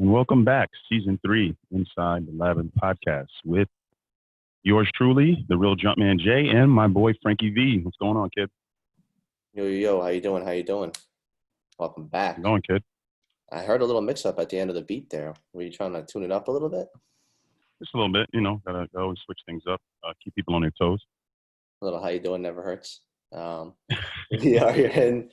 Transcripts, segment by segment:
and welcome back. Season 3, Inside The Labyrinth Podcast with yours truly, the real Jumpman Jay, and my boy Frankie V. What's going on, kid? Yo, how you doing? Welcome back. How's it going, kid? I heard a little mix-up at the end of the beat there. Were you trying to tune it up a little bit? Just a little bit, gotta always switch things up, keep people on their toes. A little how you doing never hurts. We are here in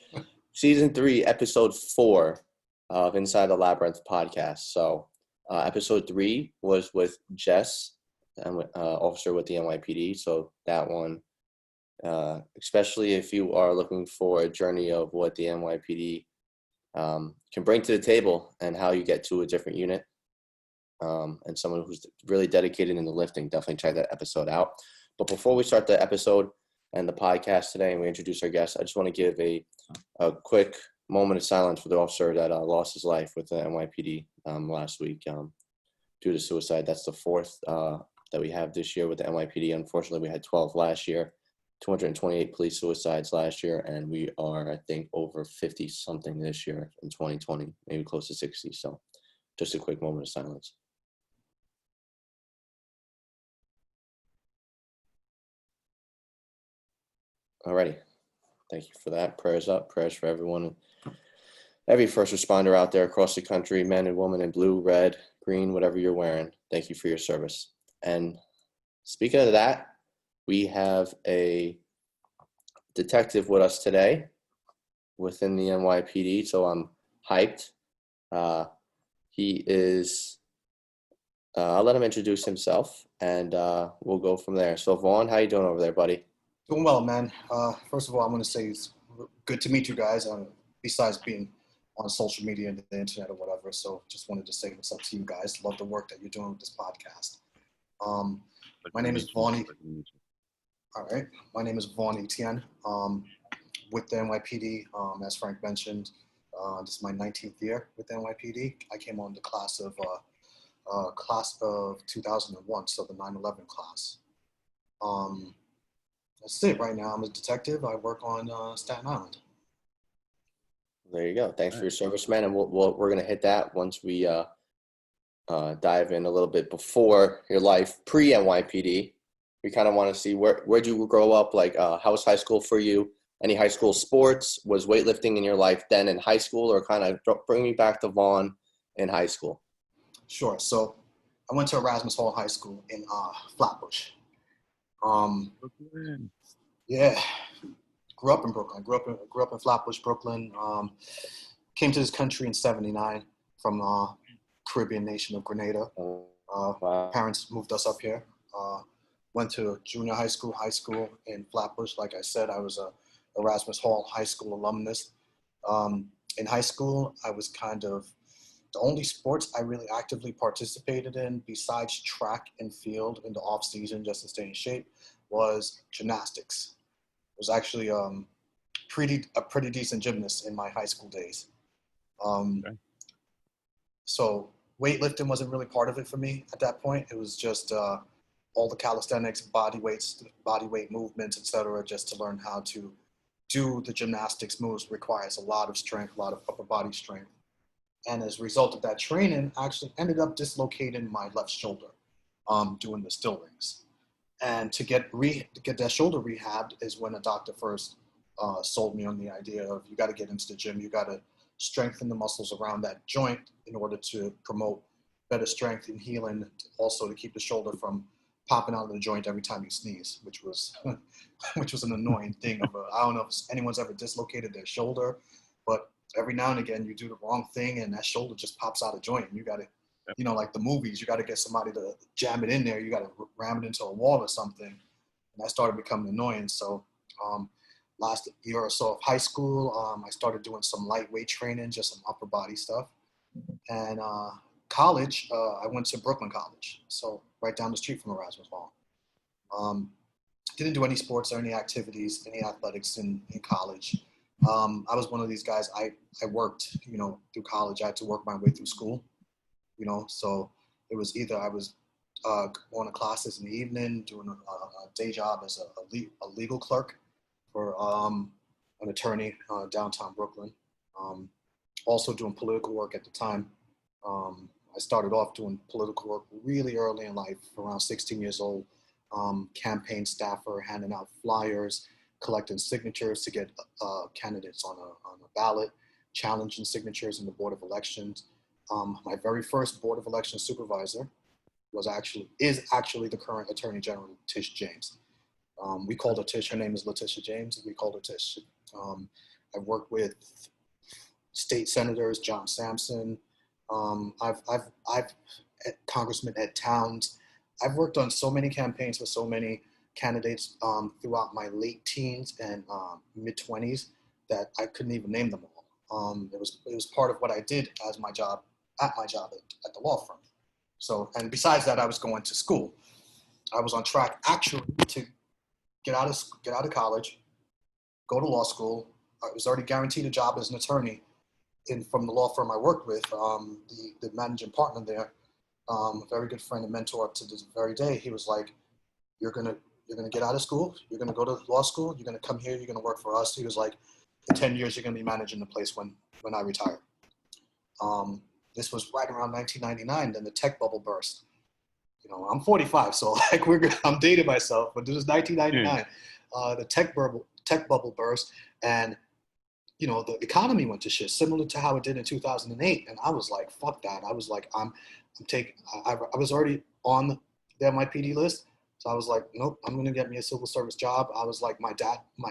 Season 3, Episode 4 of Inside the Labyrinth Podcast. So Episode 3 was with Jess, officer with the NYPD. So that one, especially if you are looking for a journey of what the NYPD can bring to the table and how you get to a different unit, and someone who's really dedicated in the lifting, definitely check that episode out. But before we start the episode and the podcast today and we introduce our guests, I just want to give a quick moment of silence for the officer that lost his life with the NYPD last week due to suicide. That's the fourth that we have this year with the NYPD. Unfortunately, we had 12 last year, 228 police suicides last year, and we are, I think, over 50-something this year in 2020, maybe close to 60. So just a quick moment of silence. Alrighty. Thank you for that. Prayers up. Prayers for everyone. Every first responder out there across the country, men and women in blue, red, green, whatever you're wearing. Thank you for your service. And speaking of that, we have a detective with us today within the NYPD, so I'm hyped. He is, I'll let him introduce himself, and we'll go from there. So, Vaughn, how you doing over there, buddy? Doing well, man. First of all, I'm going to say it's good to meet you guys, besides being on social media and the internet or whatever. So just wanted to say what's up to you guys. Love the work that you're doing with this podcast. My name is Vaughn. All right. My name is Vaughn Etienne with the NYPD. As Frank mentioned, this is my 19th year with the NYPD. I came on the class of 2001, so the 9/11 class. That's it. Right now, I'm a detective. I work on Staten Island. There you go. Thanks for your service, man. And we're going to hit that once we dive in a little bit before your life pre-NYPD. We kind of want to see where'd you grow up? Like, how was high school for you? Any high school sports? Was weightlifting in your life then in high school, or kind of bring me back to Vaughn in high school? Sure. So I went to Erasmus Hall High School in Flatbush. Yeah. Grew up in Brooklyn. Grew up in Flatbush, Brooklyn. Came to this country in '79 from Caribbean nation of Grenada. Wow. Parents moved us up here. Went to junior high school in Flatbush. Like I said, I was a Erasmus Hall High School alumnus. In high school, I was kind of the only sports I really actively participated in besides track and field in the off season just to stay in shape was gymnastics. Was actually a pretty decent gymnast in my high school days. Okay. So weightlifting wasn't really part of it for me at that point. It was just all the calisthenics, body weight movements, etc. Just to learn how to do the gymnastics moves requires a lot of strength, a lot of upper body strength. And as a result of that training, I actually ended up dislocating my left shoulder doing the still rings. And to get that shoulder rehabbed is when a doctor first sold me on the idea of you got to get into the gym, you got to strengthen the muscles around that joint in order to promote better strength and healing, also to keep the shoulder from popping out of the joint every time you sneeze, which was an annoying thing. I don't know if anyone's ever dislocated their shoulder, but every now and again you do the wrong thing and that shoulder just pops out of joint, and you got to, like the movies, you got to get somebody to jam it in there. You got to ram it into a wall or something. And that started becoming annoying. So last year or so of high school, I started doing some lightweight training, just some upper body stuff. And college, I went to Brooklyn College, so right down the street from Erasmus Hall. Didn't do any sports or any activities, any athletics in college. I was one of these guys, I worked, through college. I had to work my way through school. So it was either I was going to classes in the evening, doing a day job as a legal clerk for an attorney downtown Brooklyn. Also doing political work at the time. I started off doing political work really early in life, around 16 years old, campaign staffer, handing out flyers, collecting signatures to get candidates on a ballot, challenging signatures in the Board of Elections. My very first Board of Elections supervisor is actually the current Attorney General, Tish James. We called her Tish. Her name is Letitia James. We called her Tish. I've worked with state senators, John Sampson. I've Congressman Ed Towns. I've worked on so many campaigns for so many candidates throughout my late teens and mid 20s that I couldn't even name them all. It was part of what I did as my job at the law firm. So, and besides that, I was going to school. I was on track actually to get out of college, go to law school. I was already guaranteed a job as an attorney from the law firm I worked with. The managing partner there, a very good friend and mentor to this very day. He was like, "You're gonna get out of school. You're gonna go to law school. You're gonna come here. You're gonna work for us." He was like, "In 10 years, you're gonna be managing the place when I retire." This was right around 1999. Then the tech bubble burst. You know, I'm 45, so like I'm dating myself, but this was 1999. The tech bubble burst, and you know, the economy went to shit, similar to how it did in 2008. And I was like, fuck that. I was like, I was already on the NYPD list. So I was like, nope, I'm going to get me a civil service job. I was like,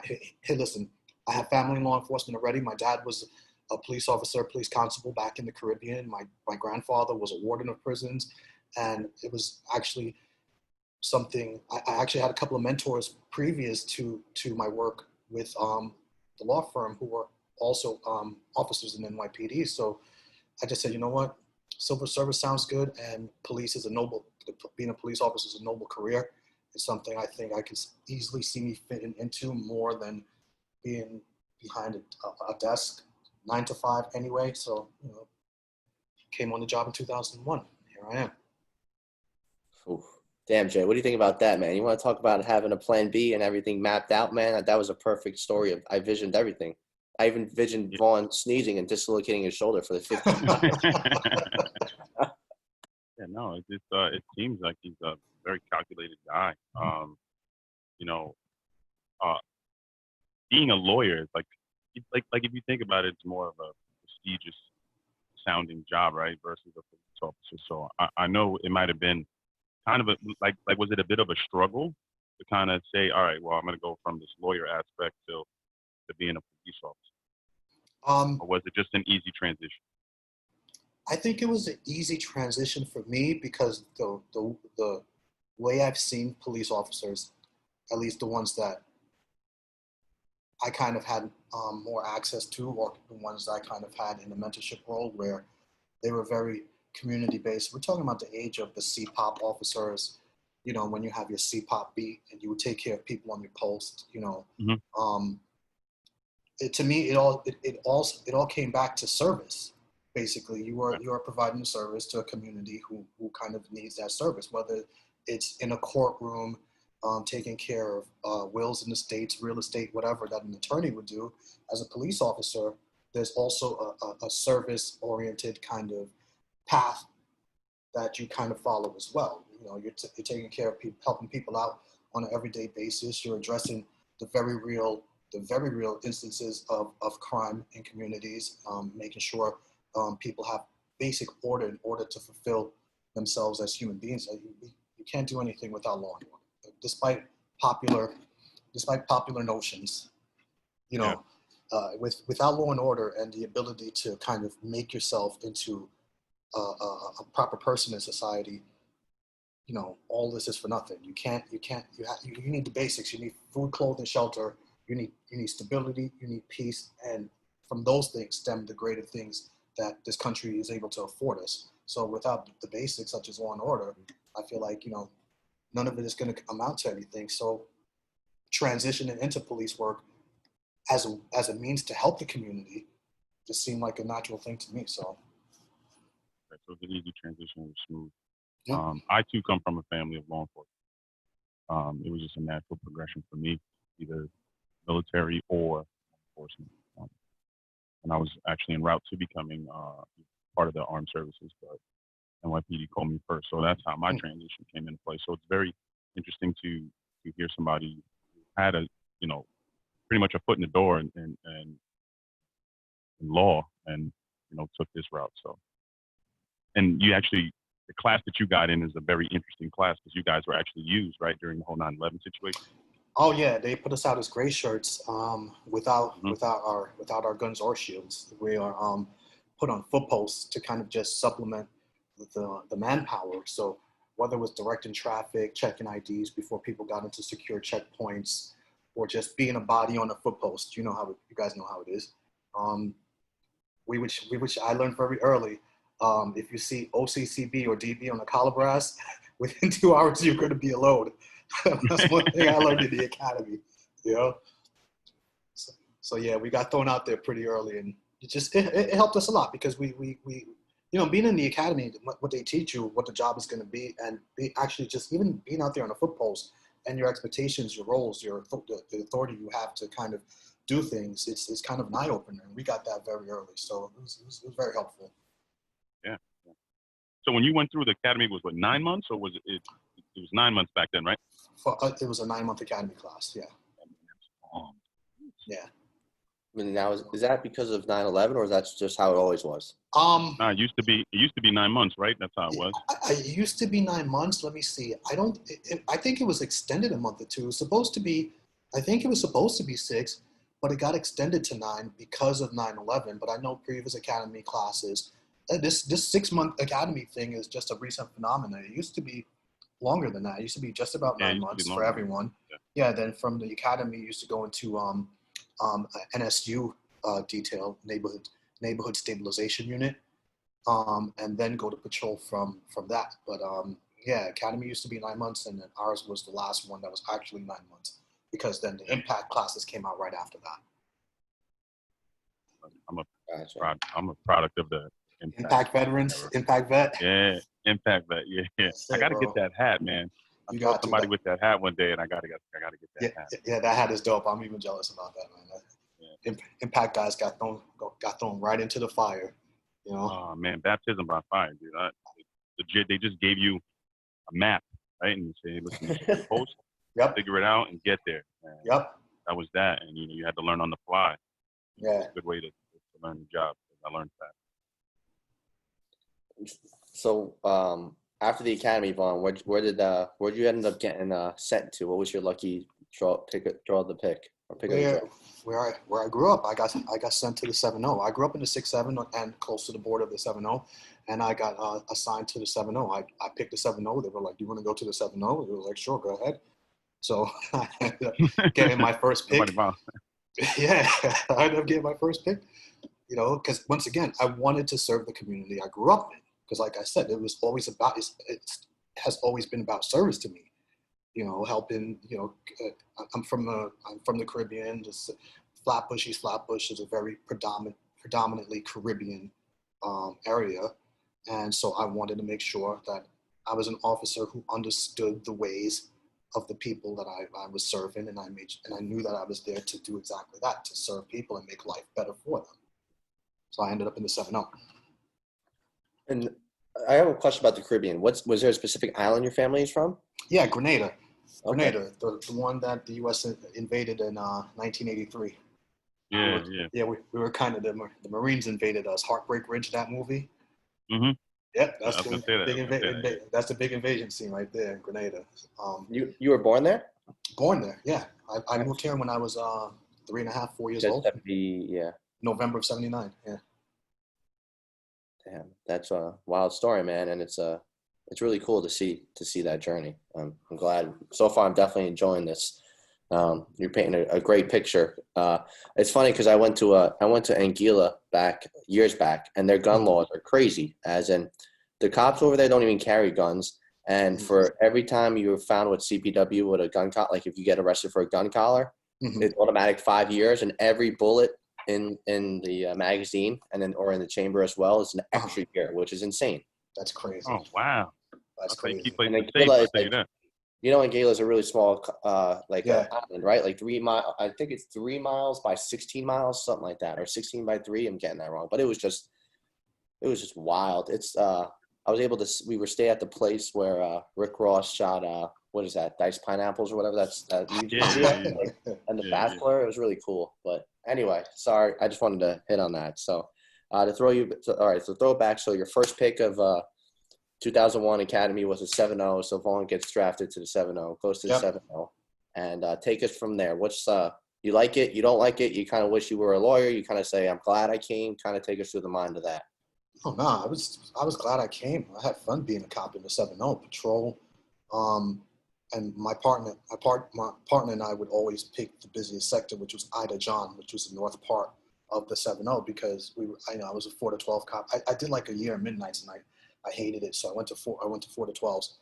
hey, listen, I have family in law enforcement already. My dad was a police officer, police constable back in the Caribbean. My grandfather was a warden of prisons. And it was actually something, I actually had a couple of mentors previous to my work with the law firm who were also officers in NYPD. So I just said, you know what, civil service sounds good, and being a police officer is a noble career. It's something I think I could easily see me fitting into more than being behind a desk 9 to 5 anyway. So, you know, came on the job in 2001. Here I am. Oof. Damn, Jay, what do you think about that, man? You want to talk about having a plan B and everything mapped out, man? That was a perfect story. I visioned everything. I even visioned Vaughn sneezing and dislocating his shoulder for the 50th. Yeah, no, it seems like he's a very calculated guy. You know, being a lawyer is like if you think about it, it's more of a prestigious sounding job, right, versus a police officer. So I know it might have been kind of like was it a bit of a struggle to kind of say, all right, well, I'm going to go from this lawyer aspect to being a police officer? Or was it just an easy transition? I think it was an easy transition for me because the way I've seen police officers, at least the ones that I kind of had more access to, or the ones that I kind of had in a mentorship role where they were very community-based. We're talking about the age of the CPOP officers, you know, when you have your CPOP beat and you would take care of people on your post, you know. Mm-hmm. To me, it all came back to service. Basically, you are providing a service to a community who kind of needs that service, whether it's in a courtroom, taking care of wills and estates, real estate, whatever that an attorney would do. As a police officer, there's also a service-oriented kind of path that you kind of follow as well. You know, you're taking care of people, helping people out on an everyday basis. You're addressing the very real instances of crime in communities, making sure people have basic order in order to fulfill themselves as human beings. You can't do anything without law and order, despite popular notions. You know, without law and order and the ability to kind of make yourself into a proper person in society, you know, all this is for nothing. You need the basics. You need food, clothing, shelter. You need stability. You need peace, and from those things stem the greater things that this country is able to afford us. So without the basics such as law and order, I feel like, you know, none of it is going to amount to anything. So transitioning into police work as a means to help the community just seemed like a natural thing to me. So it's an easy transition, it was smooth. Yeah. I too come from a family of law enforcement. It was just a natural progression for me, either military or enforcement. And I was actually en route to becoming part of the armed services, but NYPD called me first. So that's how my transition came into play. So it's very interesting to hear somebody who had a, pretty much a foot in the door in law and, took this route. So, and you actually, the class that you got in is a very interesting class because you guys were actually used, right, during the whole 9/11 situation. Oh yeah, they put us out as gray shirts without our guns or shields. We are put on foot posts to kind of just supplement the manpower. So whether it was directing traffic, checking IDs before people got into secure checkpoints, or just being a body on a foot post, you guys know how it is. Which I learned very early. If you see OCCB or DB on the collar brass, within 2 hours you're going to be a load. That's one thing I learned in the academy, So yeah, we got thrown out there pretty early, and it helped us a lot because we being in the academy, what they teach you, what the job is going to be, and actually just even being out there on a foot post and your expectations, your roles, the authority you have to kind of do things, it's kind of an eye opener. And we got that very early, so it was very helpful. Yeah. So when you went through the academy, was what, 9 months, or was it was 9 months back then, right? It was a 9-month academy class. Yeah. Yeah. I mean, now is that because of 9/11, or is that just how it always was? No, it used to be 9 months, right? That's how it was. It used to be 9 months. Let me see. I think it was extended a month or two. I think it was supposed to be 6, but it got extended to 9 because of 9/11. But I know previous academy classes, this 6-month academy thing is just a recent phenomenon. It used to be longer than that. It used to be just about 9 months for everyone. Yeah. Then from the academy, you used to go into NSU detail, neighborhood stabilization unit, and then go to patrol from that. But academy used to be 9 months, and then ours was the last one that was actually 9 months, because then the impact classes came out right after that. I'm a product of the impact veterans, impact vet. Yeah, impact vet. Yeah. I got to get that hat, man. I saw somebody with that hat one day, and I got to get that hat. Yeah, that hat is dope. I'm even jealous about that, man. Impact guys got thrown right into the fire. Oh man, baptism by fire, dude. Legit, they just gave you a map, right? And they say, listen, post, figure it out, and get there. And that was that, and you had to learn on the fly. Yeah, it's a good way to learn the job. I learned that. So after the academy, Vaughn, where'd you end up getting sent to? What was your lucky draw the pick? Where I grew up, I got sent to the 7-0. I grew up in the 6-7 and close to the border of the 7-0, and I got assigned to the 7-0. I picked the 7-0. They were like, "Do you want to go to the 7-0?" It was like, "Sure, go ahead." So I ended up getting my first pick. Yeah, I ended up getting my first pick. Because once again, I wanted to serve the community I grew up in. Because like I said, it was always about it has always been about service to me. Helping. I'm from the Caribbean. Just Flatbush, East Flatbush is a very predominantly Caribbean area, and so I wanted to make sure that I was an officer who understood the ways of the people that I was serving, and I knew that I was there to do exactly that, to serve people and make life better for them. So I ended up in the 7-0. And I have a question about the Caribbean. Was there a specific island your family is from? Yeah, Grenada. Okay. Grenada, the one that the U.S. invaded in 1983. Yeah. We were kind of the Marines invaded us. Heartbreak Ridge, that movie. Mm-hmm. Yep, that's the big invasion scene right there in Grenada. You were born there? Born there, yeah. I moved here when I was 3.5, 4 years old. November of '79. Yeah. Damn, that's a wild story, man, and it's really cool to see that journey. I'm glad. So far, I'm definitely enjoying this. You're painting a great picture. It's funny because I went to Anguilla years back, and their gun laws are crazy. As in, the cops over there don't even carry guns, and for every time you're found with CPW with a gun collar, like if you get arrested for a gun collar, it's automatic 5 years, and every bullet in the magazine or in the chamber as well is an extra year, which is insane. That's crazy. Oh wow, that's crazy. And Anguilla is a really small island, right? Like 3 miles. I think it's 3 miles by 16 miles, something like that, or 16 by 3. I'm getting that wrong, but it was just wild. It's I was able to. We were stay at the place where Rick Ross shot. What is that? Diced pineapples or whatever. That's and the Bachelor. It was really cool. But anyway, sorry. I just wanted to hit on that. So all right. So throw it back. So your first pick of 2001 Academy was a 7-0. So Vaughn gets drafted to the 7-0. Goes to the 7-0, and take us from there. What's you like it? You don't like it? You kind of wish you were a lawyer? You kind of say, I'm glad I came? Kind of take us through the mind of that. Oh no, I was glad I came. I had fun being a cop in the 7-0 patrol. And my partner and I would always pick the busiest sector, which was Ida John, which was the north part of the 7-0, because I was a 4 to 12 cop. I did like a year of midnights, and I hated it, so I went to 4 to 12s,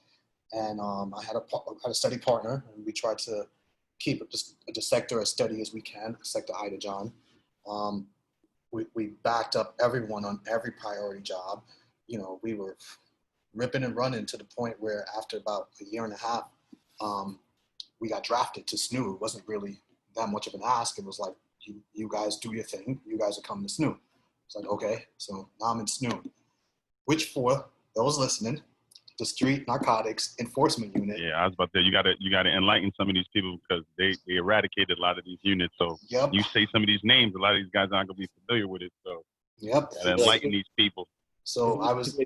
and I had a steady partner, and we tried to keep the sector as steady as we can, sector Ida John. We backed up everyone on every priority job. You know, we were ripping and running to the point where after about a year and a half, we got drafted to SNU. It wasn't really that much of an ask. It was like, you guys do your thing. You guys are coming to SNU. It's like, okay, so now I'm in SNU. Which, for those listening, the Street Narcotics Enforcement Unit. Yeah, I was about to say, you gotta enlighten some of these people, because they eradicated a lot of these units. So you say some of these names, a lot of these guys aren't gonna be familiar with it. So gotta enlighten these people. So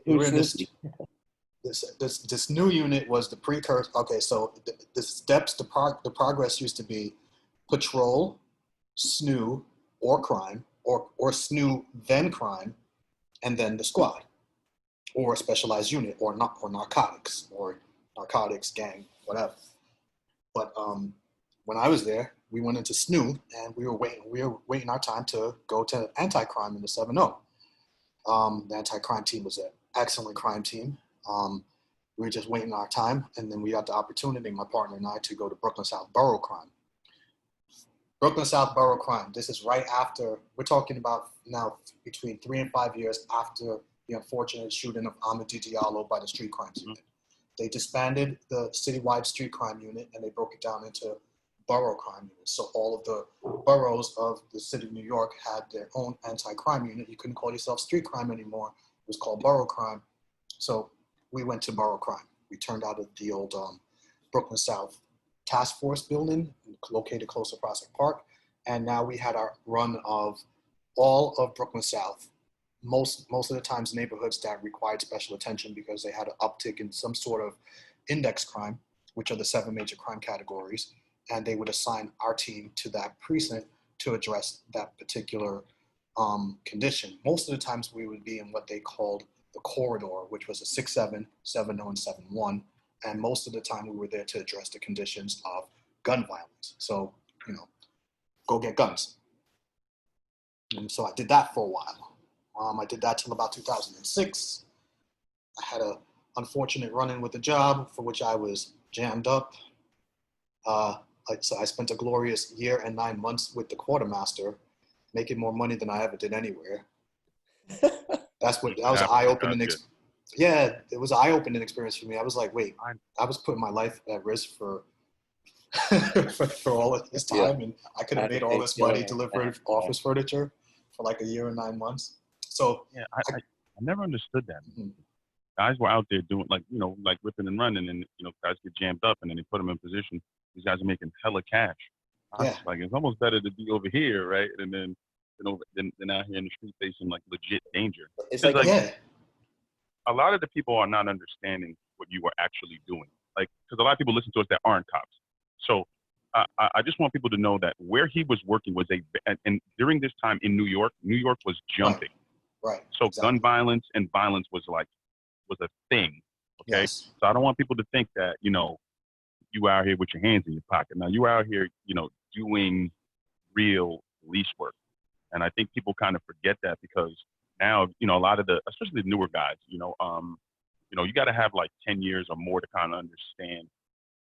we were in this new unit was the precursor. Okay, so the steps, the progress used to be patrol, SNU, or crime, or SNU then crime, and then the squad, or a specialized unit, or narcotics, gang, whatever. But when I was there, we went into SNU, and we were waiting our time to go to anti-crime in the 7-0. The anti-crime team was an excellent crime team. We were just waiting our time, and then we got the opportunity, my partner and I, to go to Brooklyn South Borough Crime. Brooklyn South Borough Crime. This is right after, we're talking about now between 3 and 5 years after the unfortunate shooting of Amadou Diallo by the street crimes unit. They disbanded the citywide street crime unit, and they broke it down into borough crime units. So all of the boroughs of the city of New York had their own anti-crime unit. You couldn't call yourself street crime anymore. It was called borough crime. So we went to borough crime. We turned out of the old Brooklyn South Task Force building, located close to Prospect Park. And now we had our run of all of Brooklyn South, most of the times neighborhoods that required special attention because they had an uptick in some sort of index crime, which are the 7 major crime categories. And they would assign our team to that precinct to address that particular condition. Most of the times we would be in what they called the corridor, which was a 6-7, 7-0, and 7-1. And most of the time we were there to address the conditions of gun violence. So, go get guns. And so I did that for a while. I did that till about 2006. I had an unfortunate run-in with a job for which I was jammed up. So I spent a glorious year and 9 months with the quartermaster, making more money than I ever did anywhere. That was an eye-opening experience. Yeah, it was an eye-opening experience for me. I was like, wait, I was putting my life at risk for all of this time, and I could have made all this money delivering office furniture for like a year and 9 months. So yeah, I never understood that. Mm-hmm. Guys were out there doing like ripping and running, and guys get jammed up, and then they put them in position. These guys are making hella cash. Like, it's almost better to be over here, right? And then than out here in the street facing like legit danger. It's like yeah. A lot of the people are not understanding what you are actually doing. Like, because a lot of people listen to us that aren't cops. So I just want people to know that where he was working was and during this time in New York was jumping. Right. So exactly. Gun violence and violence was a thing. Okay. Yes. So I don't want people to think that, you out here with your hands in your pocket. Now you out here, doing real police work. And I think people kind of forget that because now, a lot of especially the newer guys, you got to have like 10 years or more to kind of understand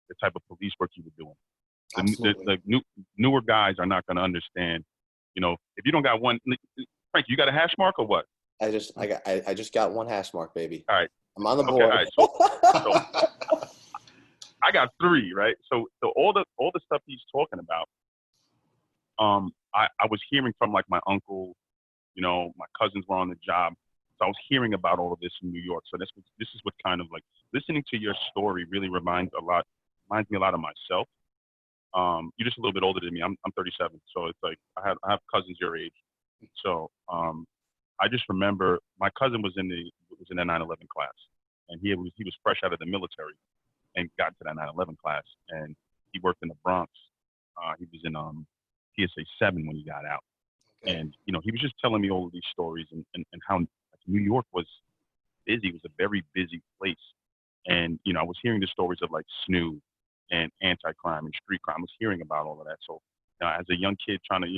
the type of police work you were doing. The newer guys are not going to understand, if you don't got one, Frank, you got a hash mark or what? I just got one hash mark, baby. All right. I'm on the board. All right. So I got 3, right? So all the stuff he's talking about, I was hearing from like my uncle, my cousins were on the job. So I was hearing about all of this in New York. So this is what kind of like listening to your story really reminds me a lot of myself. You're just a little bit older than me. I'm 37, so it's like I have cousins your age. So I just remember my cousin was in the 9/11 class, and he was fresh out of the military and got into that 9/11 class, and he worked in the Bronx. He was in PSA 7 when he got out, Okay. and he was just telling me all of these stories and how New York was busy. It was a very busy place, and I was hearing the stories of like SNU and anti-crime and street crime. I was hearing about all of that. So as a young kid trying to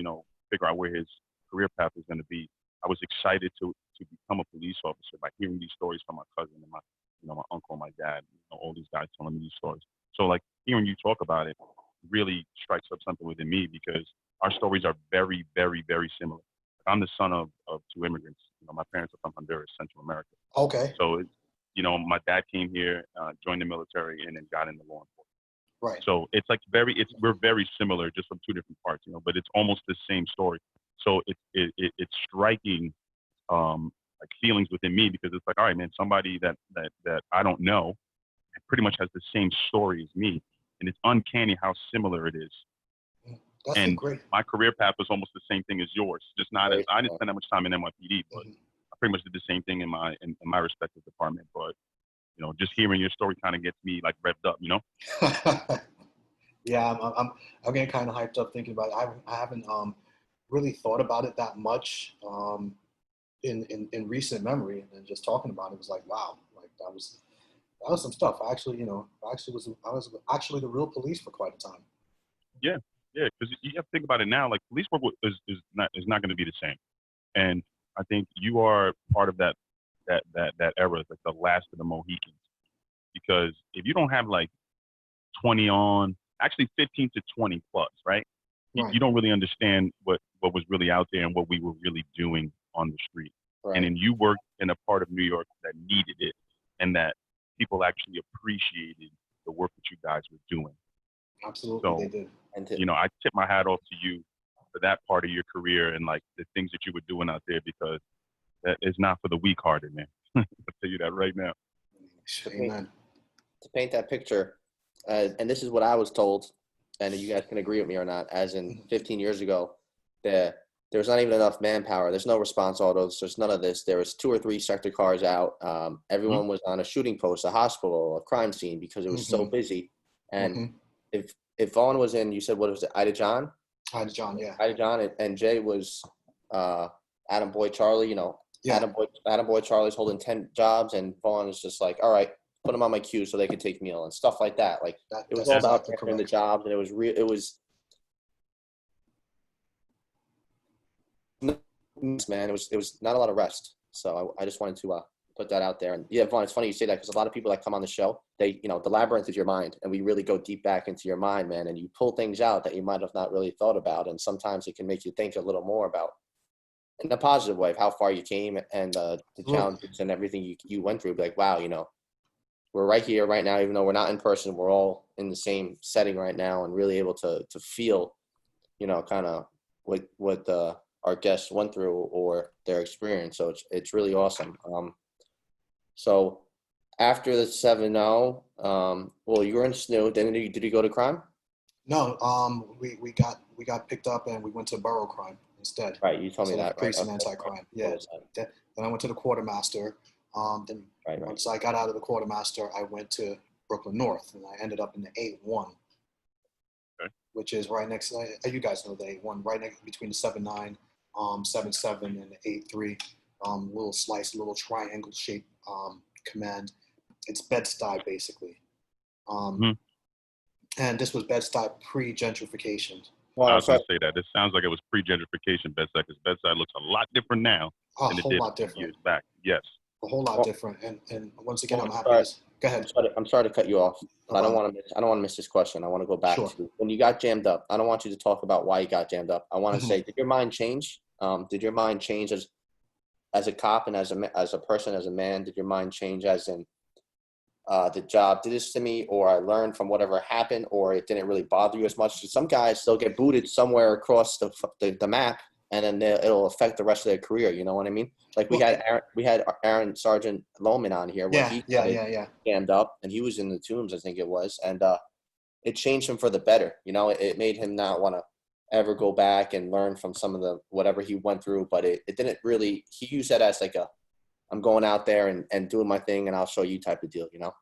figure out where his career path was going to be, I was excited to become a police officer by hearing these stories from my cousin and my my uncle and my dad, all these guys telling me these stories. So like hearing you talk about it really strikes up something within me because our stories are very, very, very similar. I'm the son of two immigrants. My parents are from Honduras, Central America. Okay. So my dad came here, joined the military, and then got into law enforcement. Right. So it's like we're very similar, just from two different parts, but it's almost the same story. So it's striking like feelings within me because it's like, all right, man, somebody that I don't know pretty much has the same story as me, and it's uncanny how similar it is. That's and great. my career path was almost the same thing as yours, just not as I didn't spend that much time in NYPD, but I pretty much did the same thing in my respective department. But just hearing your story kind of gets me like revved up, Yeah, I'm getting kind of hyped up thinking about it. I haven't really thought about it that much in recent memory, and then just talking about it was like, wow, like that was some stuff. I was actually the real police for quite a time. Yeah, because you have to think about it now. Like police work is not going to be the same, and I think you are part of that era, like the last of the Mohicans, because if you don't have like 20 on, actually 15 to 20 plus, right? You don't really understand what was really out there and what we were really doing on the street. Right. And then you worked in a part of New York that needed it and that people actually appreciated the work that you guys were doing. Absolutely, so, they did. And I tip my hat off to you for that part of your career and like the things that you were doing out there, because that is not for the weak-hearted, man. I'll tell you that right now. Amen. To paint that picture, and this is what I was told, and you guys can agree with me or not, as in 15 years ago, there's not even enough manpower. There's no response autos. There's none of this. There was 2 or 3 sector cars out. Everyone was on a shooting post, a hospital, a crime scene, because it was so busy. And if Vaughn was in, you said, what was it, Ida John? Ida John, yeah. Ida John, and Jay was Adam Boy Charlie, Adam Boy Charlie's holding 10 jobs, and Vaughn is just like, all right, put them on my queue so they could take meal and stuff like that. Like it was all about doing the jobs, and it was real. It was, man, it was not a lot of rest. So I just wanted to put that out there. And yeah, Vaughn, it's funny you say that, because a lot of people that come on the show, they, the labyrinth is your mind, and we really go deep back into your mind, man, and you pull things out that you might have not really thought about, and sometimes it can make you think a little more about, in a positive way, of how far you came and the challenges and everything you went through. Be like, wow, we're right here right now, even though we're not in person, we're all in the same setting right now, and really able to feel, kind of what our guests went through or their experience. So it's really awesome. So after the 7-0, well, you were in SNU. Then did you go to crime? No, we got picked up and we went to borough crime instead. Right, you told me that. Precinct anti-crime. Yeah. Then I went to the quartermaster. Once I got out of the quartermaster, I went to Brooklyn North, and I ended up in the 8-1, which is right next. You guys know the 8-1, right next between the 7-9, 7-7, and the 8-3. Little slice, little triangle shaped command. It's Bed-Stuy basically, and this was Bed-Stuy pre-gentrification. Well, I was going to say that. This sounds like it was pre-gentrification Bed-Stuy, because Bed-Stuy looks a lot different now than it did years back. Yes. A whole lot different, and once again, I'm happy. Go ahead. I'm sorry to cut you off, but I don't want to miss this question. I want to go back to when you got jammed up. I don't want you to talk about why you got jammed up. I want to say, did your mind change? Did your mind change as a cop and as a person, as a man? Did your mind change as in the job did this to me, or I learned from whatever happened, or it didn't really bother you as much? Some guys, they'll get booted somewhere across the map, and then it'll affect the rest of their career. You know what I mean? Like we had Aaron Sergeant Loman on here where he jammed up, and he was in the Tombs, I think it was, and it changed him for the better. You know, it made him not want to ever go back and learn from some of the whatever he went through, but it didn't really. He used that as like I'm going out there and doing my thing, and I'll show you type of deal. You know?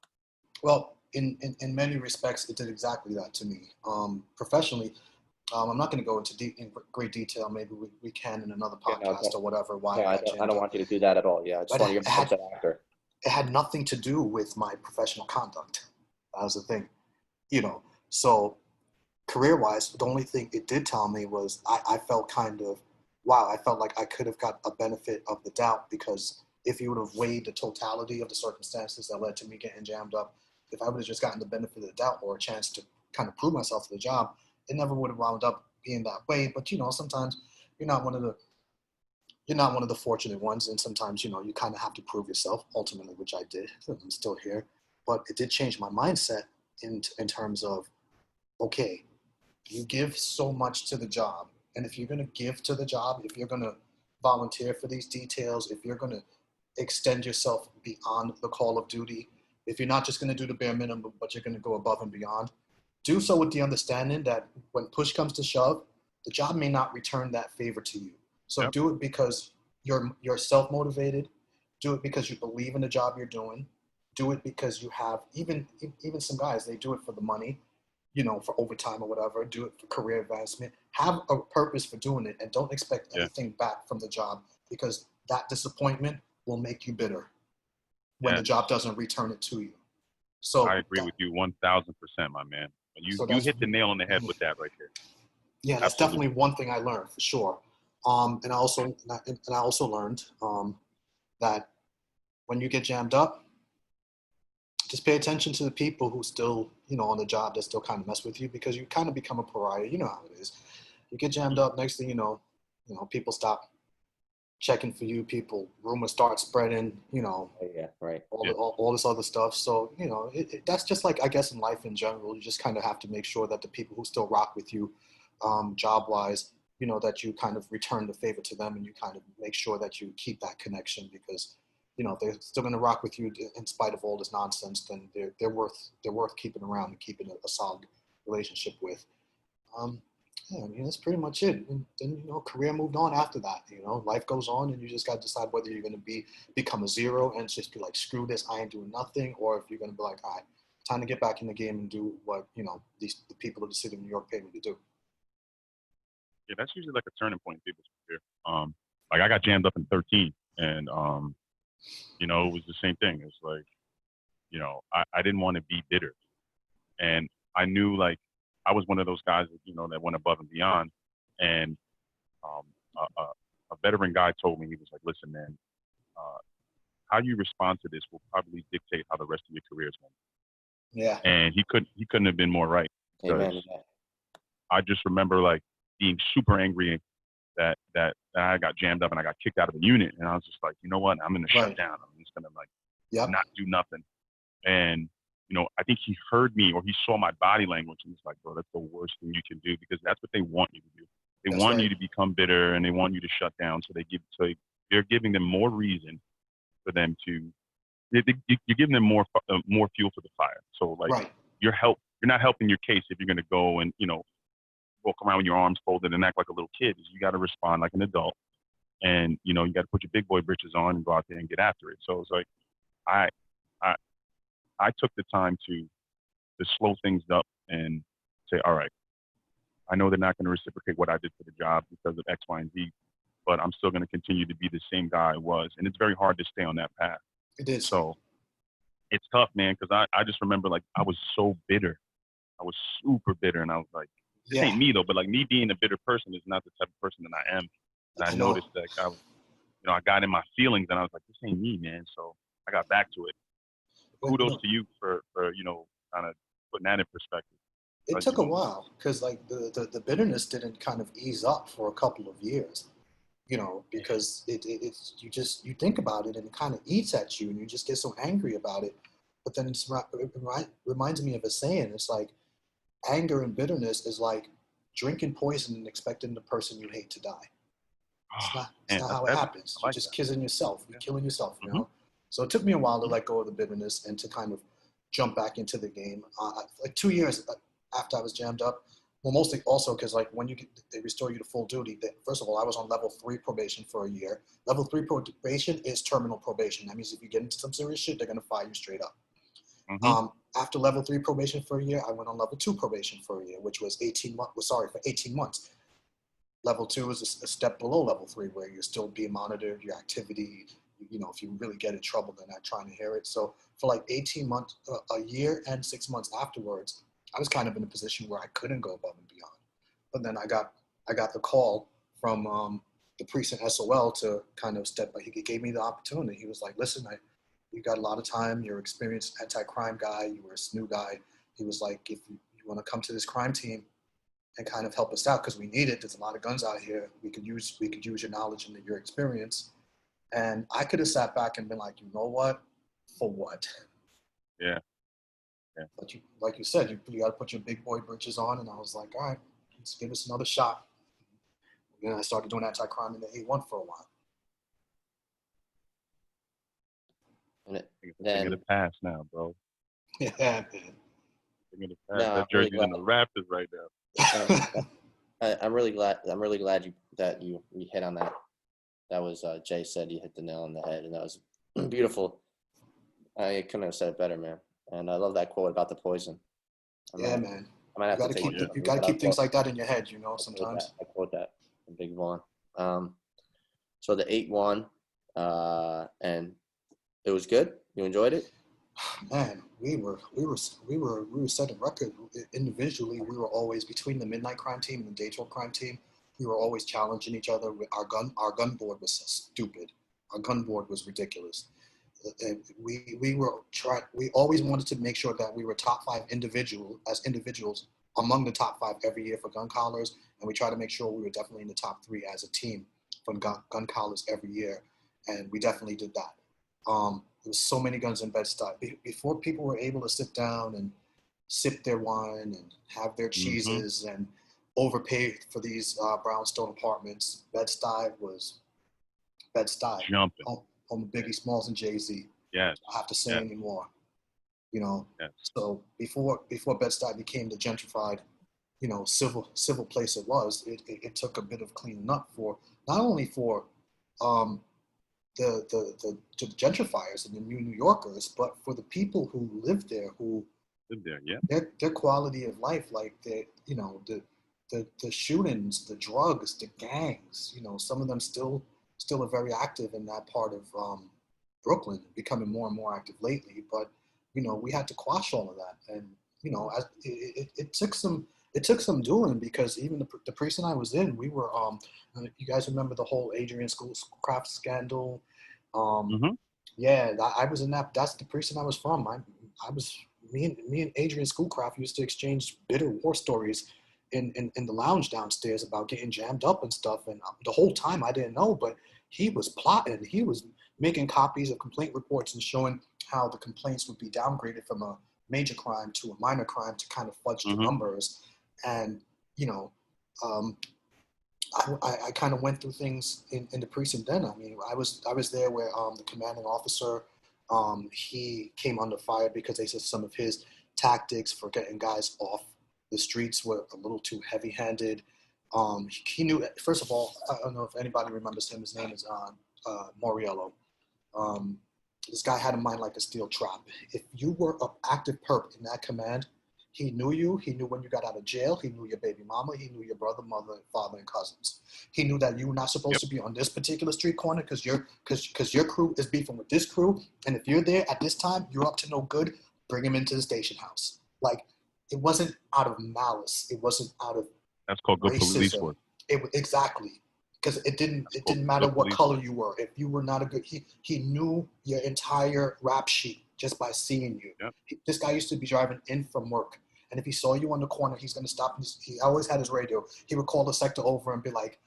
Well, in many respects, it did exactly that to me. Professionally, I'm not going to go into in great detail. Maybe we can in another podcast or whatever. I don't want you to do that at all. Yeah, I just want you to be an actor. It had nothing to do with my professional conduct. That was the thing, you know. So career-wise, the only thing it did tell me was I felt kind of, wow, I felt like I could have got a benefit of the doubt, because if you would have weighed the totality of the circumstances that led to me getting jammed up, if I would have just gotten the benefit of the doubt or a chance to kind of prove myself to the job, it never would have wound up being that way. But, you know, sometimes you're not one of the fortunate ones, and sometimes, you know, you kind of have to prove yourself ultimately, which I did. I'm still here. But it did change my mindset in terms of, okay, you give so much to the job, and if you're going to give to the job, if you're going to volunteer for these details, if you're going to extend yourself beyond the call of duty, if you're not just going to do the bare minimum, but you're going to go above and beyond, do so with the understanding that when push comes to shove, the job may not return that favor to you. So do it because you're self-motivated. Do it because you believe in the job you're doing. Do it because you have, even some guys, they do it for the money, you know, for overtime or whatever. Do it for career advancement. Have a purpose for doing it, and don't expect anything back from the job, because that disappointment will make you bitter when the job doesn't return it to you. So I agree with you 1,000%, my man. You hit the nail on the head with that right there. Yeah, that's definitely one thing I learned for sure. And I also learned that when you get jammed up, just pay attention to the people who still, you know, on the job that still kind of mess with you, because you kind of become a pariah. You know how it is. You get jammed up, next thing you know, people stop checking for you. Rumors start spreading, you know, all this other stuff. So, you know, that's just like, I guess, in life in general, you just kind of have to make sure that the people who still rock with you, job-wise, you know, that you kind of return the favor to them, and you kind of make sure that you keep that connection, because, you know, if they're still going to rock with you in spite of all this nonsense, then they're worth keeping around and keeping a solid relationship with. Yeah, I mean, that's pretty much it. And then, you know, career moved on after that. You know, life goes on, and you just got to decide whether you're going to become a zero and just be like, screw this, I ain't doing nothing, or if you're going to be like, all right, time to get back in the game and do what, you know, the people of the city of New York paid me to do. Yeah, that's usually like a turning point in people's career. Like I got jammed up in 13, and you know, it was the same thing. It's like, you know, I didn't want to be bitter, and I knew, like, I was one of those guys that, you know, that went above and beyond. And a veteran guy told me, he was like, listen, man, how you respond to this will probably dictate how the rest of your career is going. Yeah. And he couldn't have been more right. Amen. I just remember, like, being super angry that I got jammed up and I got kicked out of the unit. And I was just like, you know what? I'm going to shut down. I'm just going to, like, not do nothing. And, you know, I think he heard me, or he saw my body language, and he's like, bro, that's the worst thing you can do, because that's what they want you to do. They want you to become bitter, and they want you to shut down. So they're giving them more reason for them to, you're giving them more fuel for the fire. So, like, you're not helping your case if you're going to go and, you know, walk around with your arms folded and act like a little kid. You got to respond like an adult, and, you know, you got to put your big boy britches on and go out there and get after it. So it's like, I took the time to slow things up and say, all right, I know they're not going to reciprocate what I did for the job because of X, Y, and Z, but I'm still going to continue to be the same guy I was. And it's very hard to stay on that path. It is. So it's tough, man, because I just remember, like, I was so bitter. I was super bitter, and I was like, this ain't me, though, but, like, me being a bitter person is not the type of person that I am. And I noticed that, I got in my feelings, and I was like, this ain't me, man. So I got back to it. Kudos to you for, you know, kind of putting that in perspective. It took a while, because, like, the bitterness didn't kind of ease up for a couple of years, you know, because it's you think about it and it kind of eats at you, and you just get so angry about it. But then it reminds me of a saying. It's like, anger and bitterness is like drinking poison and expecting the person you hate to die. It's not how it happens. You're just killing yourself. You're killing yourself, you know? So it took me a while to let go of the bitterness and to kind of jump back into the game. Like 2 years after I was jammed up, well, mostly also because like when they restore you to full duty, first of all, I was on level 3 probation for a year. Level 3 probation is terminal probation. That means if you get into some serious shit, they're going to fire you straight up. After level 3 probation for a year, I went on level 2 probation for a year, which was 18 months. Level 2 is a step below level 3, where you're still being monitored, your activity, you know, if you really get in trouble, they're not trying to hear it. So for like 18 months, a year and 6 months afterwards, I was kind of in a position where I couldn't go above and beyond. But then I got the call from the precinct SOL to kind of step by. He gave me the opportunity. He was like, listen, you got a lot of time. You're an experienced anti-crime guy. You were a SNU guy. He was like, if you want to come to this crime team and kind of help us out, because we need it. There's a lot of guns out here. We could use your knowledge and your experience. And I could have sat back and been like, you know what? For what? Yeah. But like you said, you got to put your big boy britches on. And I was like, all right, let's give us another shot. And then I started doing anti-crime in the A1 for a while. Thing of the past now, bro. Yeah, man. Thing of the past. That jersey's in the Raptors right now. I'm really glad that you hit on that. That was Jay said you hit the nail on the head, and that was beautiful. I couldn't have said it better, man. And I love that quote about the poison. Man. I might have you gotta keep things like that in your head, you know. Sometimes I quote that from Big Vaughn. So the 8-1, and it was good. You enjoyed it? Man, we were setting record individually. We were always between the midnight crime team and the daytime crime team. We were always challenging each other. Our gun board was stupid. Our gun board was ridiculous. We always wanted to make sure that we were top 5 individuals among the top 5 every year for gun collars, and we tried to make sure we were definitely in the top 3 as a team for gun collars every year, and we definitely did that. There was so many guns in Bed-Stuy. Before people were able to sit down and sip their wine and have their cheeses and overpay for these brownstone apartments, Bed-Stuy was Bed-Stuy. Jumping. On Biggie Smalls and Jay-Z. Yes. I have to say anymore. You know. Yes. So before Bed-Stuy became the gentrified, you know, civil place it was, it took a bit of cleaning up for not only for the gentrifiers and the New Yorkers, but for the people who lived there, their quality of life, like the shootings, the drugs, the gangs, you know, some of them still are very active in that part of Brooklyn, becoming more and more active lately. But, you know, we had to quash all of that. And, you know, it took some doing, because even the precinct I was in, we were, you guys remember the whole Adrian Schoolcraft scandal? Yeah, I was in that. That's the precinct I was from. Me and Adrian Schoolcraft used to exchange bitter war stories in the lounge downstairs about getting jammed up and stuff. And the whole time I didn't know, but he was plotting. He was making copies of complaint reports and showing how the complaints would be downgraded from a major crime to a minor crime to kind of fudge the numbers. And, you know, I kind of went through things in the precinct then. I mean, I was there where the commanding officer, he came under fire because they said some of his tactics for getting guys off the streets were a little too heavy-handed. He knew, first of all, I don't know if anybody remembers him. His name is Moriello. This guy had a mind like a steel trap. If you were an active perp in that command, he knew you. He knew when you got out of jail. He knew your baby mama. He knew your brother, mother, father, and cousins. He knew that you were not supposed to be on this particular street corner because your crew is beefing with this crew. And if you're there at this time, you're up to no good. Bring him into the station house. Like, it wasn't out of malice. It wasn't out of That's called good racism. police work. Exactly. Because it didn't matter what color you were. If you were not a good, he knew your entire rap sheet just by seeing you. Yep. This guy used to be driving in from work, and if he saw you on the corner, he's going to stop. He always had his radio. He would call the sector over and be like,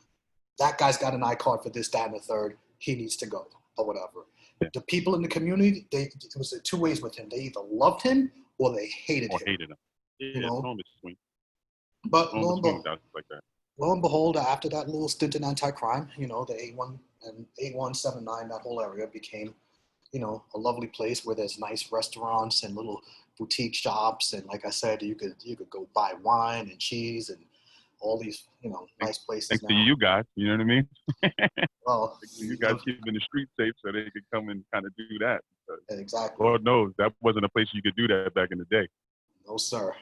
that guy's got an I-card for this, that, and the third. He needs to go, or whatever. Yeah. The people in the community, it was two ways with him. They either loved him or they hated him. Yeah, you know? it's swing. But lo and behold, like that. lo and behold, after that little stint in anti-crime, you know, the 81 and 8179, that whole area became, you know, a lovely place where there's nice restaurants and little boutique shops, and like I said, you could go buy wine and cheese and all these, you know, nice places. Thanks now. to you guys, you know what I mean? Well, you guys keeping the street safe so they could come and kind of do that. Exactly. Lord knows that wasn't a place you could do that back in the day. No, sir.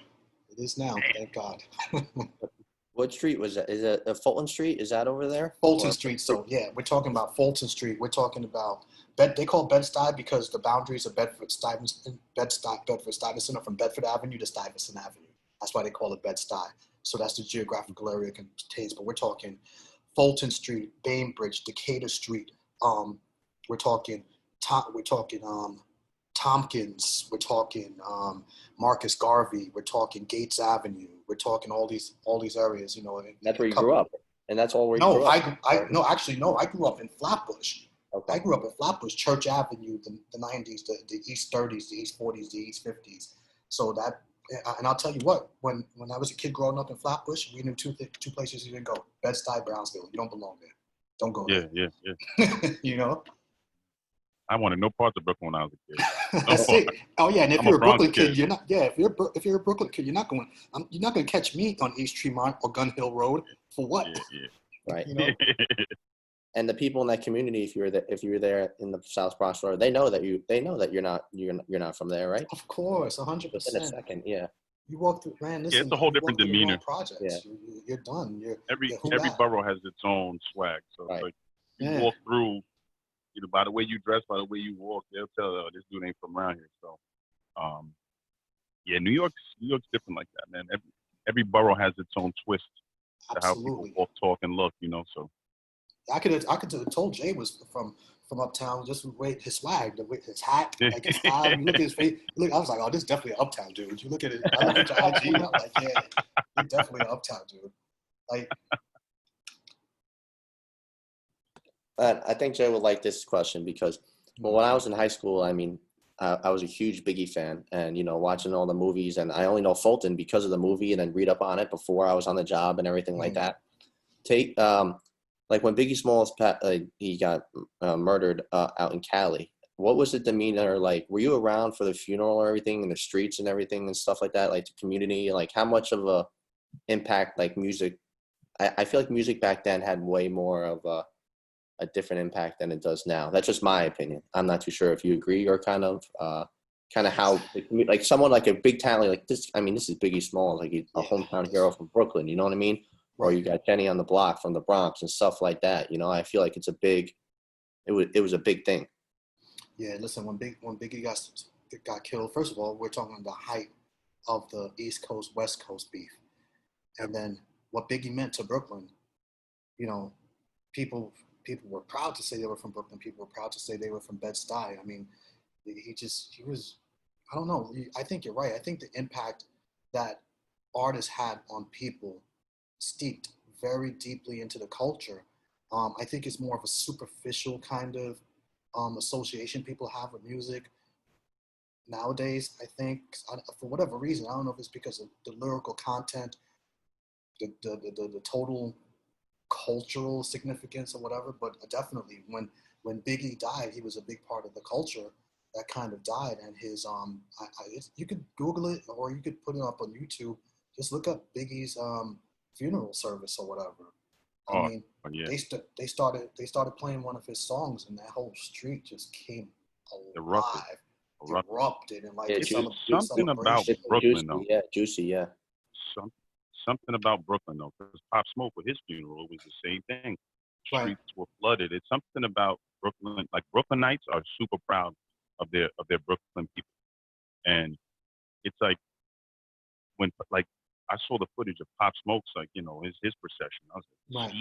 It is now, thank God. What street was that? Is it Fulton Street? Is that over there? Fulton Street. So yeah, we're talking about Fulton Street. We're talking about They call Bed-Stuy because the boundaries of Bedford-Stuyvesant are from Bedford Avenue to Stuyvesant Avenue. That's why they call it Bed-Stuy. So that's the geographical area it contains. But we're talking Fulton Street, Bainbridge, Decatur Street. We're talking Tompkins. We're talking Marcus Garvey. We're talking Gates Avenue. We're talking all these areas. You know. That's where you grew up, and that's all where you grew up. I grew up in Flatbush. Okay. I grew up in Flatbush, Church Avenue, the 90s, the East 30s, the East 40s, the East 50s. So that, and I'll tell you what, when I was a kid growing up in Flatbush, we knew two places you didn't go: Bed-Stuy, Brownsville. You don't belong there. Don't go there. Yeah. You know. I wanted no parts of Brooklyn when I was a kid. That's it. Oh yeah, and if I'm you're a a Brooklyn Bronx kid, you're not. Yeah, if you're a Brooklyn kid, you're not going to catch me on East Tremont or Gun Hill Road for what? Yeah. Right. You know. And the people in that community, if you were there in the South Bronx, they know that you're not from there, right? Of course, 100%. Within a second, yeah. You walk through, man. Listen, it's a whole different demeanor. Projects. Yeah. You're done. Every borough has its own swag. So right. It's like you walk through, you know, by the way you dress, by the way you walk, they'll tell this dude ain't from around here. So, yeah, New York's different like that, man. Every borough has its own twist to how people walk, talk, and look, you know. So I could have told Jay was from uptown, just his swag, his hat, like his style. You look at his face. I was like, oh, this is definitely an uptown dude. You look at it. I look at your IG. I'm like, yeah, you're definitely an uptown dude. Like. I think Jay would like this question because when I was in high school, I mean, I was a huge Biggie fan, and you know, watching all the movies, and I only know Fulton because of the movie, and then read up on it before I was on the job and everything like that. Like when Biggie Smalls he got murdered out in Cali. What was the demeanor like? Were you around for the funeral or everything in the streets and everything and stuff like that? Like the community, like how much of a impact like music? I feel like music back then had way more of a different impact than it does now. That's just my opinion. I'm not too sure if you agree or kind of how like someone like a big talent like this. I mean, this is Biggie Smalls, like he's a hometown hero from Brooklyn. You know what I mean? Or you got Jenny on the Block from the Bronx and stuff like that. You know, I feel like it was a big thing. Yeah, listen, when Biggie got killed, first of all, we're talking the height of the East Coast West Coast beef, and then what Biggie meant to Brooklyn. You know, people were proud to say they were from Brooklyn. People were proud to say they were from Bed-Stuy. I mean, he was. I don't know. I think you're right. I think the impact that artists had on people steeped very deeply into the culture. I think it's more of a superficial kind of association people have with music nowadays. I think for whatever reason, I don't know if it's because of the lyrical content, the total cultural significance or whatever, but definitely when Biggie died, he was a big part of the culture that kind of died. And his you could Google it or you could put it up on YouTube. Just look up Biggie's funeral service or whatever. I mean, they started playing one of his songs, and that whole street just came alive, erupted, and like it's something about Brooklyn, though. Yeah, juicy, yeah. Something about Brooklyn, though, because Pop Smoke with his funeral was the same thing. Streets were flooded. It's something about Brooklyn. Like Brooklynites are super proud of their Brooklyn people, and it's like when like. I saw the footage of Pop Smoke's, like, you know, his procession. I was like,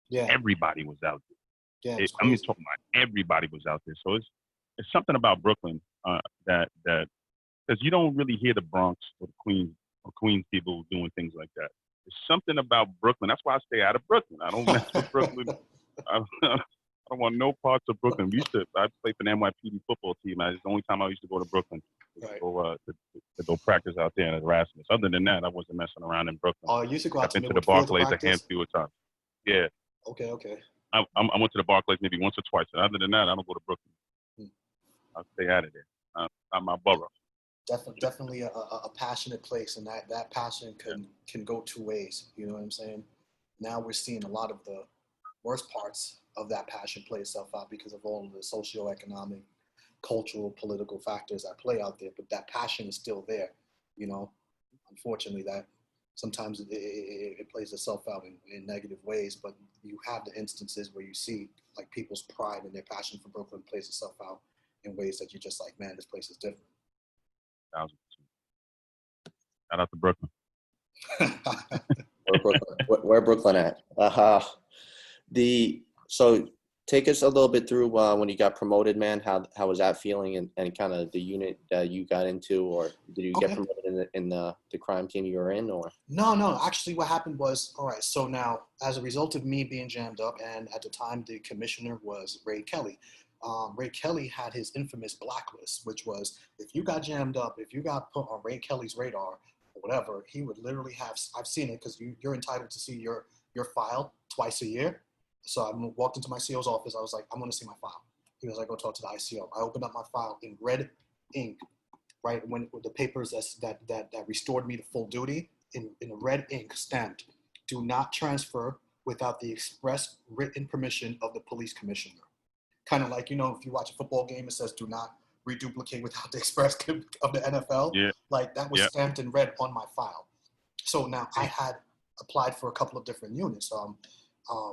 yeah, everybody was out there. Yeah, I'm talking about everybody was out there. So it's something about Brooklyn that because you don't really hear the Bronx or the Queens people doing things like that. There's something about Brooklyn. That's why I stay out of Brooklyn. I don't mess with Brooklyn. I don't want no parts of Brooklyn. I played for the NYPD football team. It's the only time I used to go to Brooklyn. Right. To go practice out there in Erasmus. Other than that, I wasn't messing around in Brooklyn. Oh, you used to go out I've to been to the Millwood Field to Barclays a practice? handful of times. Yeah. Okay. I went to the Barclays maybe once or twice. And other than that, I don't go to Brooklyn. I stay out of there. Not my borough. Definitely a passionate place, and that passion can go two ways. You know what I'm saying? Now we're seeing a lot of the worst parts of that passion play itself out because of all of the socioeconomic, cultural, political factors that play out there. But that passion is still there. You know, unfortunately, that sometimes it plays itself out in negative ways. But you have the instances where you see like people's pride and their passion for Brooklyn plays itself out in ways that you're just like, man, this place is different. 1,000%. Shout out to Brooklyn. Where Brooklyn at? So take us a little bit through when you got promoted, man. How was that feeling, and kind of the unit that you got into, or did you get promoted in the crime team you were in, or? No. Actually, what happened was, all right. So now, as a result of me being jammed up, and at the time the commissioner was Ray Kelly. Ray Kelly had his infamous blacklist, which was if you got jammed up, if you got put on Ray Kelly's radar or whatever, he would literally have. I've seen it because you're entitled to see your file twice a year. So I walked into my CO's office. I was like, I'm going to see my file. He was like, go talk to the ICO. I opened up my file in red ink, right? When the papers that restored me to full duty in a red ink stamped, do not transfer without the express written permission of the police commissioner. Kind of like, if you watch a football game, it says do not reduplicate without the express of the NFL. Yeah. Like that was stamped in red on my file. So now I had applied for a couple of different units,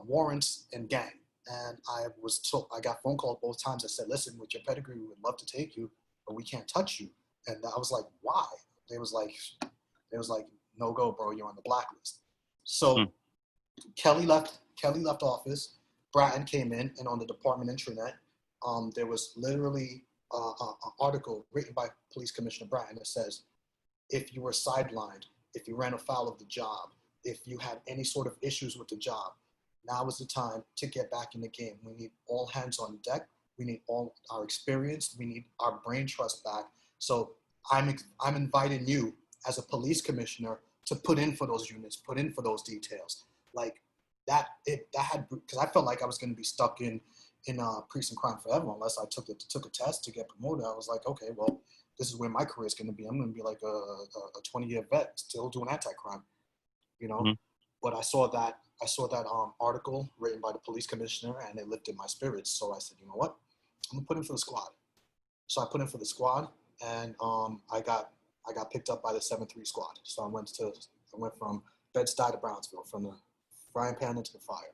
warrants and gang. And I got phone calls both times that said, listen, with your pedigree, we would love to take you, but we can't touch you. And I was like, why? They was like, no go, bro, you're on the blacklist. So Kelly left office. Bratton came in, and on the department intranet, there was literally an article written by Police Commissioner Bratton that says, if you were sidelined, if you ran afoul of the job, if you had any sort of issues with the job, now is the time to get back in the game. We need all hands on deck. We need all our experience. We need our brain trust back. So I'm inviting you as a police commissioner to put in for those units, put in for those details. Like that had, because I felt like I was going to be stuck in precinct crime forever unless I took a test to get promoted. I was like, okay, well, this is where my career is going to be. I'm going to be like a 20-year vet still doing anti-crime, But I saw that article written by the police commissioner, and it lifted my spirits. So I said, you know what, I'm gonna put in for the squad. So I put in for the squad, and I got picked up by the 7-3 squad. So I went from Bed-Stuy to Brownsville, from the frying pan into the fire,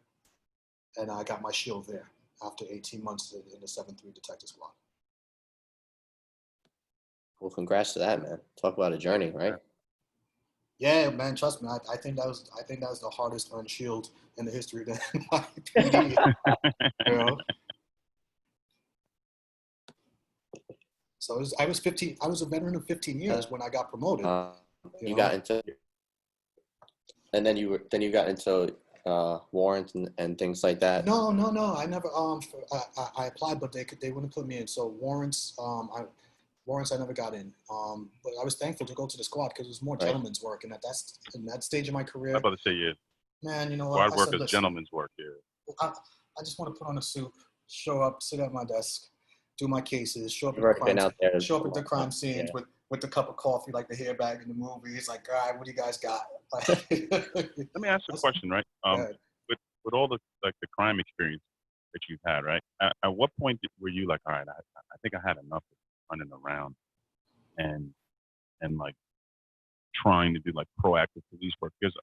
and I got my shield there after 18 months in the 7-3 detective squad. Well, congrats to that, man. Talk about a journey, right? Yeah, man, trust me. I think that was the hardest earned shield in the history of the NYPD. So I was 15. I was a veteran of 15 years when I got promoted. You got into, and then you got into warrants and things like that. No. I never. I applied, but they wouldn't put me in. So warrants. Warrants I never got in, but I was thankful to go to the squad because it was more gentleman's work, and in that stage of my career, I'm about to say, yeah. Man, squad work is gentleman's work, yeah. I just want to put on a suit, show up, sit at my desk, do my cases, show up at the crime scenes with the cup of coffee, like the hair bag in the movie. It's like, all right, what do you guys got? Let me ask you a question, right? With all the crime experience that you've had, right? At what point were you like, all right, I think I had enough of running around and like trying to do like proactive police work, because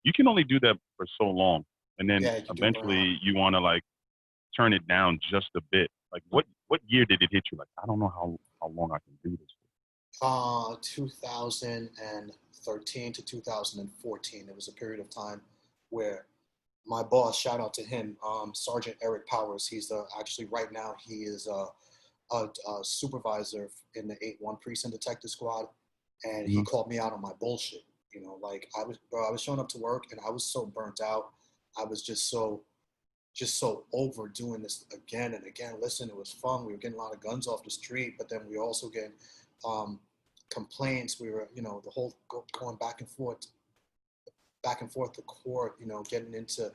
you can only do that for so long, and then eventually you want to like turn it down just a bit. Like what year did it hit you? Like, I don't know how long I can do this. 2013 to 2014. There was a period of time where my boss, shout out to him, Sergeant Eric Powers. He's actually right now he is a supervisor in the 8-1 precinct detective squad, and he called me out on my bullshit. Like I was showing up to work, and I was so burnt out. I was just so over doing this again and again. Listen, it was fun. We were getting a lot of guns off the street, but then we also getting complaints. We were, the whole going back and forth to court, getting into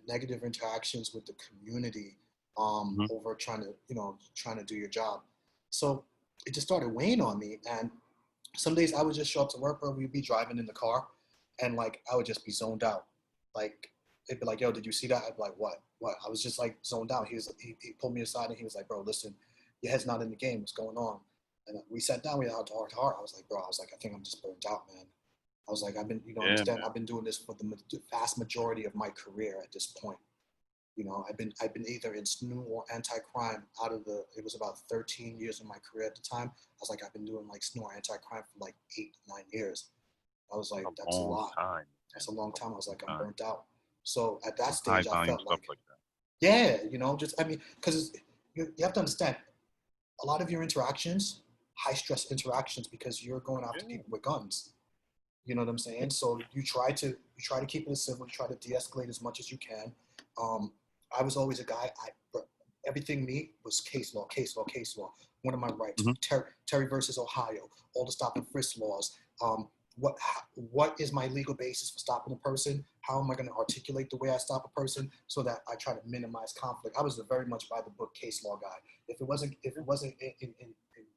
negative interactions with the community over trying to do your job. So it just started weighing on me. And some days I would just show up to work, or we'd be driving in the car, and like I would just be zoned out. Like they'd be like, "Yo, did you see that?" I'd be like, "What? What?" I was just like zoned out. He pulled me aside and he was like, "Bro, listen, your head's not in the game. What's going on?" And we sat down. We had heart to heart. I was like, "Bro, I think I'm just burnt out, man." I was like, I've been, understand, I've been doing this for the vast majority of my career at this point. I've been either in SNU or anti-crime it was about 13 years of my career at the time. I was like, I've been doing like SNU or anti-crime for like 8, 9 years. I was like, that's a lot. That's a long time. I was like, I'm burnt out. So at that stage, I felt like that. Yeah, because you have to understand, a lot of your interactions, high stress interactions, because you're going after people with guns. You know what I'm saying? So you try to keep it civil, you try to de-escalate as much as you can. I was always a guy, everything me was case law. What are my rights? Terry versus Ohio, all the stop and frisk laws. What is my legal basis for stopping a person? How am I going to articulate the way I stop a person so that I try to minimize conflict? I was a very much by the book case law guy. If it wasn't in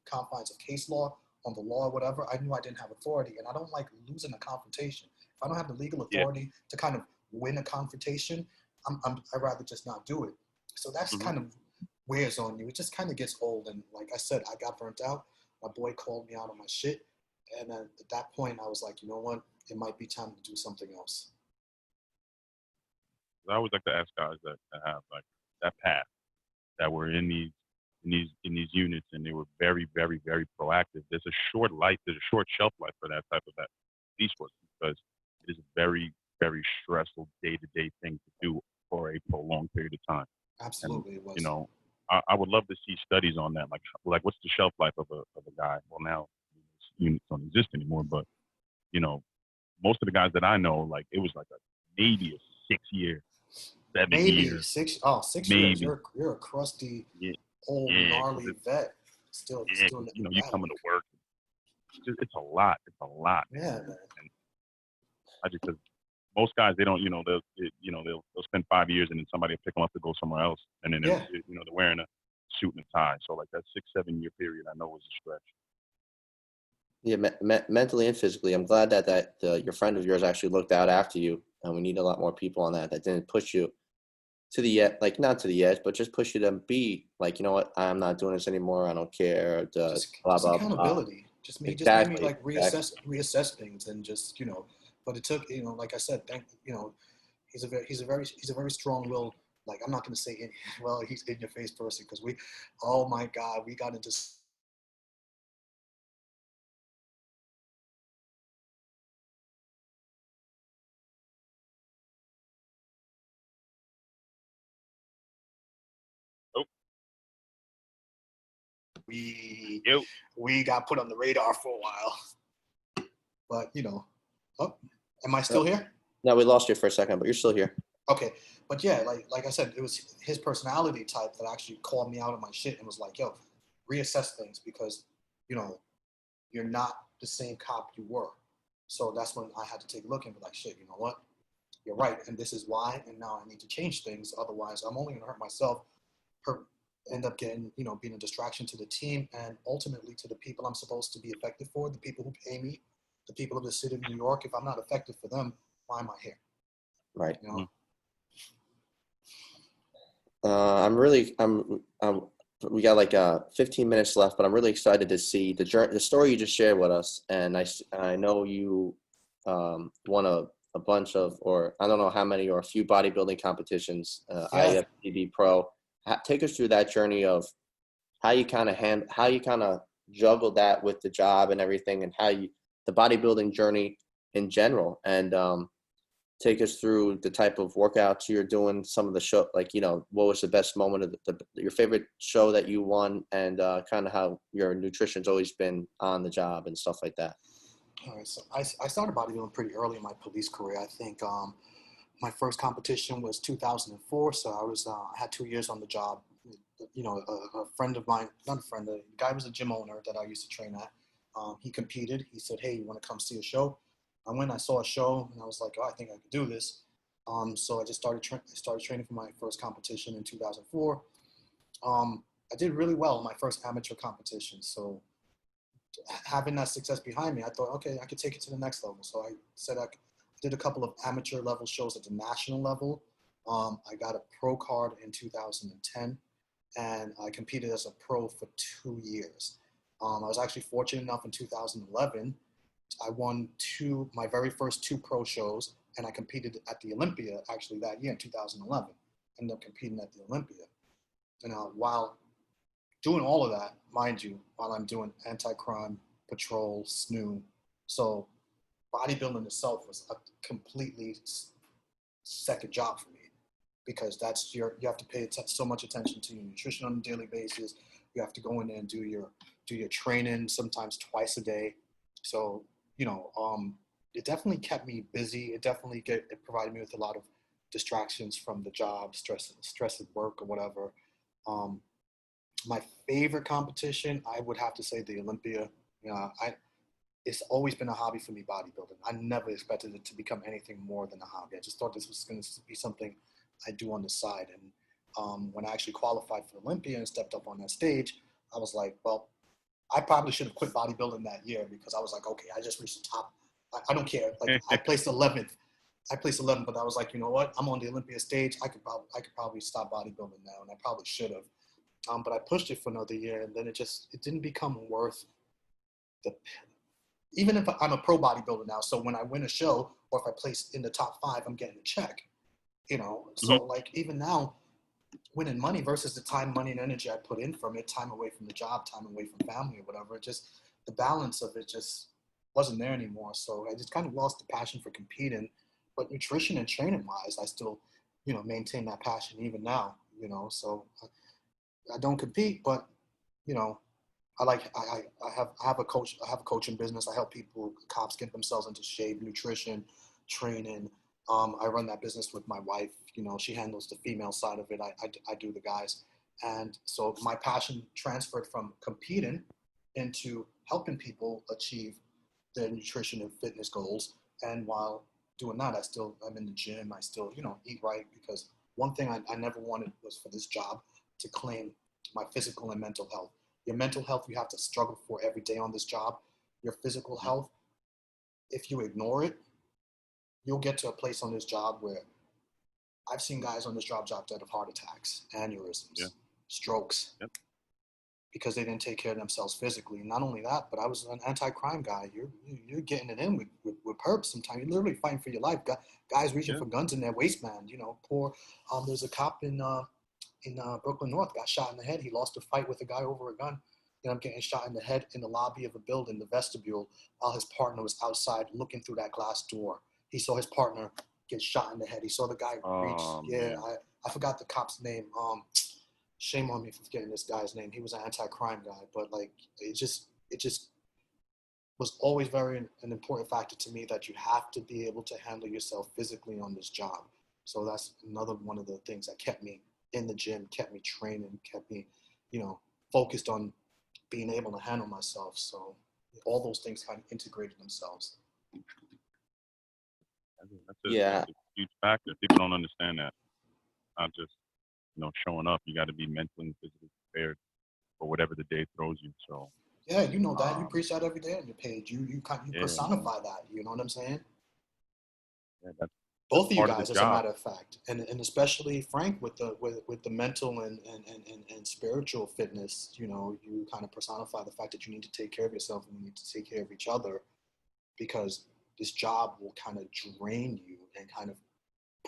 confines of case law, on the law or whatever, I knew I didn't have authority, and I don't like losing a confrontation. If I don't have the legal authority to kind of win a confrontation, I'd rather just not do it. So that's kind of wears on you. It just kind of gets old, and like I said, I got burnt out. My boy called me out on my shit, and then at that point, I was like, you know what? It might be time to do something else. I always like to ask guys that have like that path, that were in these units, and they were very, very, very proactive. There's a short shelf life for that type of police work, because it is a very, very stressful day-to-day thing to do for a prolonged period of time. Absolutely, and, it was. I would love to see studies on that, like what's the shelf life of a guy. Well, now units don't exist anymore, but most of the guys that I know, like it was like maybe a 6-year, 7 maybe years, 6 years. You're a crusty, old, gnarly vet. Still doing it. You coming to work. It's a lot. Yeah, man. And because most guys, they don't, they'll spend 5 years and then somebody will pick them up to go somewhere else, and then they're wearing a suit and a tie. So like that 6-7 year period, I know is a stretch. Yeah, mentally and physically. I'm glad that your friend of yours actually looked out after you, and we need a lot more people on that didn't push you to the edge, like not to the edge, but just push you to be like, you know what, I'm not doing this anymore. I don't care. Just blah, blah, accountability. blah. Just made me like reassess things, and just But it took like I said, he's a very strong-willed. Like I'm not going to say he's in your face person, because oh my God, we got into. We got put on the radar for a while, but am I still here? No, we lost you for a second, but you're still here. Okay, but yeah, like I said, it was his personality type that actually called me out on my shit and was like, "Yo, reassess things, because you're not the same cop you were." So that's when I had to take a look and be like, "Shit, you know what? You're right, and this is why, and now I need to change things. Otherwise, I'm only gonna hurt myself, end up getting, being a distraction to the team, and ultimately to the people I'm supposed to be effective for, the people who pay me, the people of the city of New York. If I'm not effective for them, why am I here?" Right. We got like 15 minutes left, but I'm really excited to see the story you just shared with us. And I know you won a bunch of, or I don't know how many, or a few bodybuilding competitions, IFBB Pro. Take us through that journey of how you kind of juggle that with the job and everything, and the bodybuilding journey in general, and take us through the type of workouts you're doing, some of the show, like, what was the best moment of your favorite show that you won, and kind of how your nutrition's always been on the job and stuff like that. All right, so I started bodybuilding pretty early in my police career. I think my first competition was 2004, so I had 2 years on the job. A friend of mine, not a friend, the guy was a gym owner that I used to train at. He competed. He said, "Hey, you want to come see a show?" I went. I saw a show, and I was like, "Oh, I think I could do this." So I just started training for my first competition in 2004. I did really well in my first amateur competition. So having that success behind me, I thought, okay, I could take it to the next level. So I said I did a couple of amateur level shows at the national level. I got a pro card in 2010, and I competed as a pro for 2 years. I was actually fortunate enough in 2011. I won my very first 2 pro shows, and I competed at the Olympia actually that year in 2011. Ended up competing at the Olympia. And while doing all of that, mind you, while I'm doing anti-crime, patrol, SNU, so bodybuilding itself was a completely second job for me, because that's you have to pay so much attention to your nutrition on a daily basis. You have to go in there and do your training sometimes twice a day. So it definitely kept me busy. It definitely provided me with a lot of distractions from the job, stress at work or whatever. My favorite competition, I would have to say the Olympia. It's always been a hobby for me, bodybuilding. I never expected it to become anything more than a hobby. I just thought this was going to be something I do on the side. And when I actually qualified for Olympia and stepped up on that stage, I was like, well, I probably should have quit bodybuilding that year, because I was like, okay, I just reached the top. I don't care. Like I placed 11th. But I was like, you know what? I'm on the Olympia stage. I could probably stop bodybuilding now, and I probably should have. But I pushed it for another year, and then it didn't become worth the. Even if I'm a pro bodybuilder now, so when I win a show or if I place in the top 5, I'm getting a check. So like even now, winning money versus the time, money, and energy I put in from it, time away from the job, time away from family or whatever, the balance of it just wasn't there anymore. So I just kind of lost the passion for competing. But nutrition and training wise, I still, maintain that passion even now. So I don't compete, but I have a coaching business. I help cops get themselves into shape, nutrition, training. I run that business with my wife. She handles the female side of it. I do the guys. And so my passion transferred from competing into helping people achieve their nutrition and fitness goals. And while doing that, I'm in the gym. I still, eat right, because one thing I never wanted was for this job to claim my physical and mental health. Your mental health, you have to struggle for every day on this job. Your physical health, if you ignore it, you'll get to a place on this job where I've seen guys on this job dead of heart attacks, aneurysms, strokes, because they didn't take care of themselves physically. Not only that, but I was an anti-crime guy. You're getting it in with perps sometimes. You're literally fighting for your life. Guys reaching for guns in their waistband. There's a cop in Brooklyn North got shot in the head. He lost a fight with a guy over a gun. Getting shot in the head in the lobby of a building, the vestibule, while his partner was outside looking through that glass door. He saw his partner get shot in the head. He saw the guy reach. I forgot the cop's name. Shame on me for forgetting this guy's name. He was an anti-crime guy, but like it just was always an important factor to me that you have to be able to handle yourself physically on this job. So that's another one of the things that kept me in the gym, kept me training, kept me, focused on being able to handle myself. So all those things kind of integrated themselves. That's a huge factor. People don't understand that. Not just, showing up. You got to be mentally and physically prepared for whatever the day throws you. So yeah, you know that. You preach that every day on your page. You personify that. You know what I'm saying? Yeah, that's both of you part guys, of as a matter of fact, and especially Frank with the mental and spiritual fitness. You kind of personify the fact that you need to take care of yourself and you need to take care of each other, because this job will kind of drain you and kind of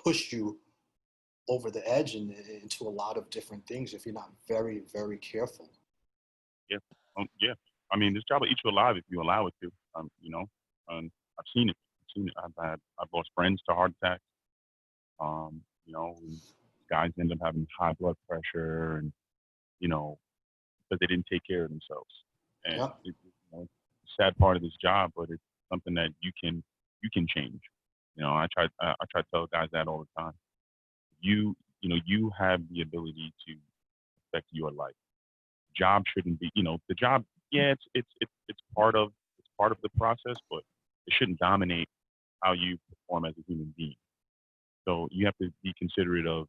push you over the edge and into a lot of different things if you're not very, very careful. Yeah, yeah. I mean, this job will eat you alive if you allow it to. I've seen it. I've lost friends to heart attacks. Guys end up having high blood pressure, and because they didn't take care of themselves. And it's a sad part of this job, but it's something that you can change. I try to tell guys that all the time. You have the ability to affect your life. Job shouldn't be, the job yeah, it's part of the process, but it shouldn't dominate how you perform as a human being. So you have to be considerate of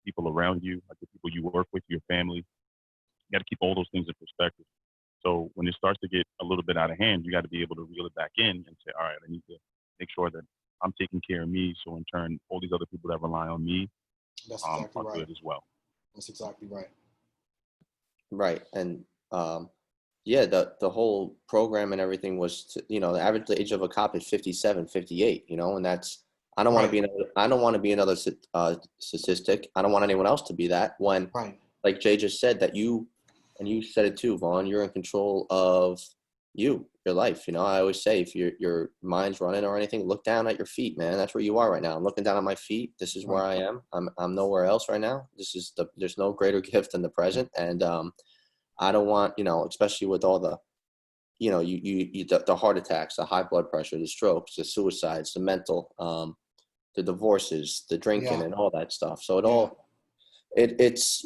people around you, like the people you work with, your family. You got to keep all those things in perspective. So when it starts to get a little bit out of hand, you got to be able to reel it back in and say, all right, I need to make sure that I'm taking care of me. So in turn, all these other people that rely on me That's exactly are right. good as well. That's exactly right. Right. And yeah, the whole program and everything was, the average age of a cop is 57, 58, and that's, I don't want to Right. be I don't want to be another statistic. I don't want anyone else to be that when, Right. like Jay just said, that you, and you said it too, Vaughn, you're in control of your life. I always say, if your mind's running or anything, look down at your feet, man. That's where you are right now. I'm looking down at my feet. This is where I am. I'm nowhere else right now. There's no greater gift than the present. And I don't want, especially with all the, the heart attacks, the high blood pressure, the strokes, the suicides, the mental, the divorces, the drinking, and all that stuff. So it's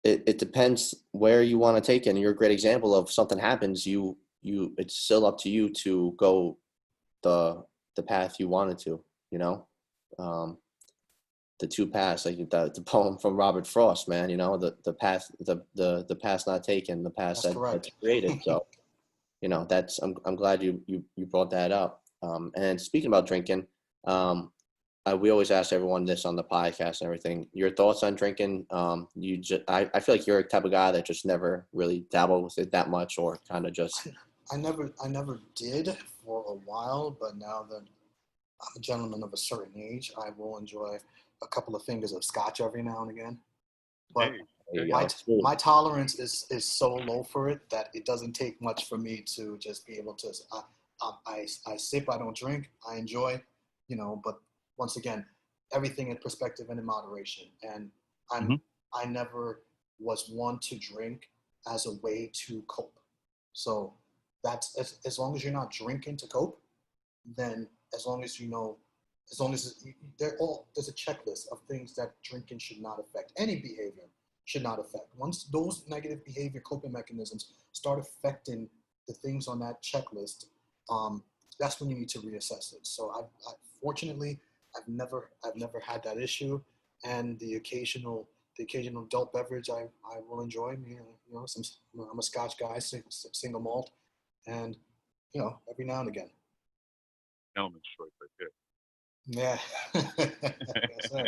it depends where you want to take it. And you're a great example of something happens, it's still up to you to go the path you wanted to, the two paths, like the poem from Robert Frost, man, the path, the path not taken, the path that's created. So, I'm glad you brought that up. And speaking about drinking, we always ask everyone this on the podcast and everything. Your thoughts on drinking? I feel like you're a type of guy that just never really dabbled with it that much, or kind of just. I never did for a while, but now that I'm a gentleman of a certain age, I will enjoy a couple of fingers of scotch every now and again. But my tolerance is so low for it that it doesn't take much for me to just be able to. I sip, I don't drink, I enjoy, but once again, everything in perspective and in moderation. And I never was one to drink as a way to cope. So that's as long as you're not drinking to cope, then as long as there's a checklist of things that drinking should not affect. Any behavior should not affect. Once those negative behavior coping mechanisms start affecting the things on that checklist, that's when you need to reassess it. So fortunately, I've never had that issue, and the occasional adult beverage I will enjoy. I'm a Scotch guy, single malt, and every now and again. Gentleman's choice right there. Yeah. Yes, sir.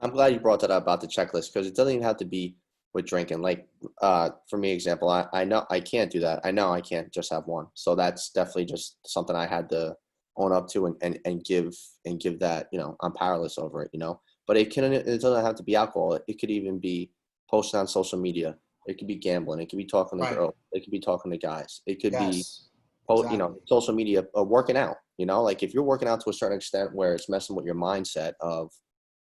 I'm glad you brought that up about the checklist, because it doesn't even have to be with drinking. Like, for me, example, I know I can't do that. I know I can't just have one. So that's definitely just something I had to own up to and give that, I'm powerless over it, But it doesn't have to be alcohol. It could even be posting on social media. It could be gambling. It could be talking to girls. It could be talking to guys. It could be, social media, working out. Like if you're working out to a certain extent where it's messing with your mindset of,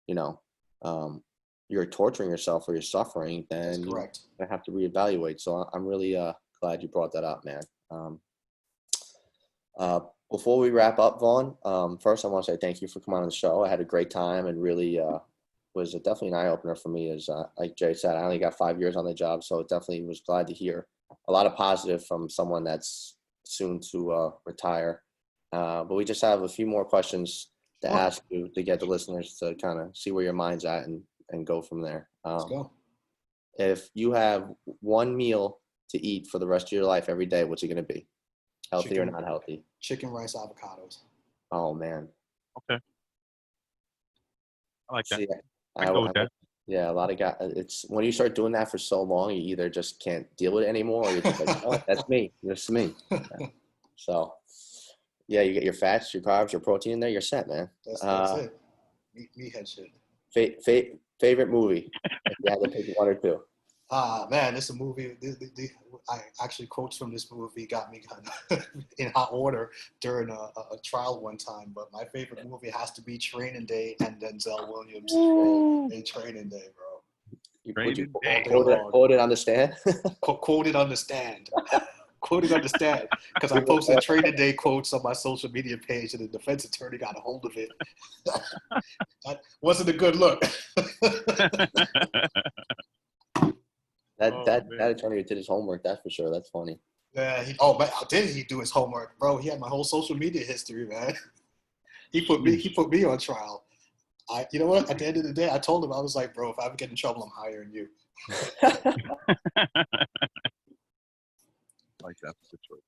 you're torturing yourself or you're suffering, then you have to reevaluate. So I'm really glad you brought that up, man. Before we wrap up, Vaughn, first I want to say thank you for coming on the show. I had a great time, and really was definitely an eye-opener for me. As like Jay said, I only got 5 years on the job, so it definitely was glad to hear a lot of positive from someone that's soon to retire. But we just have a few more questions to ask you to get the listeners to kind of see where your mind's at and go from there. Let's go. If you have one meal to eat for the rest of your life every day, what's it going to be? Healthy or not healthy? Chicken, rice, avocados. Oh, man. Okay. I like that. See, I go with that. Yeah, a lot of guys. It's when you start doing that for so long, you either just can't deal with it anymore, or you're just like, oh, that's me. That's me. So, yeah, you get your fats, your carbs, your protein in there. You're set, man. That's it. Meathead shit. Favorite movie? If you had to pick one or two. Man, this is a movie. I actually quotes from this movie got me in hot order during a trial one time. But my favorite movie has to be Training Day and Denzel Williams in Training Day, bro. Would you quote it on the stand? Quote it on the stand. Quote it on the stand. Because I posted Training Day quotes on my social media page, and the defense attorney got a hold of it. That wasn't a good look. That man. attorney did his homework. That's for sure. That's funny. Yeah. But how did he do his homework, bro? He had my whole social media history, man. He put me on trial. You know what? At the end of the day, I told him, I was like, bro, if I ever get in trouble, I'm hiring you. Like that's the choice.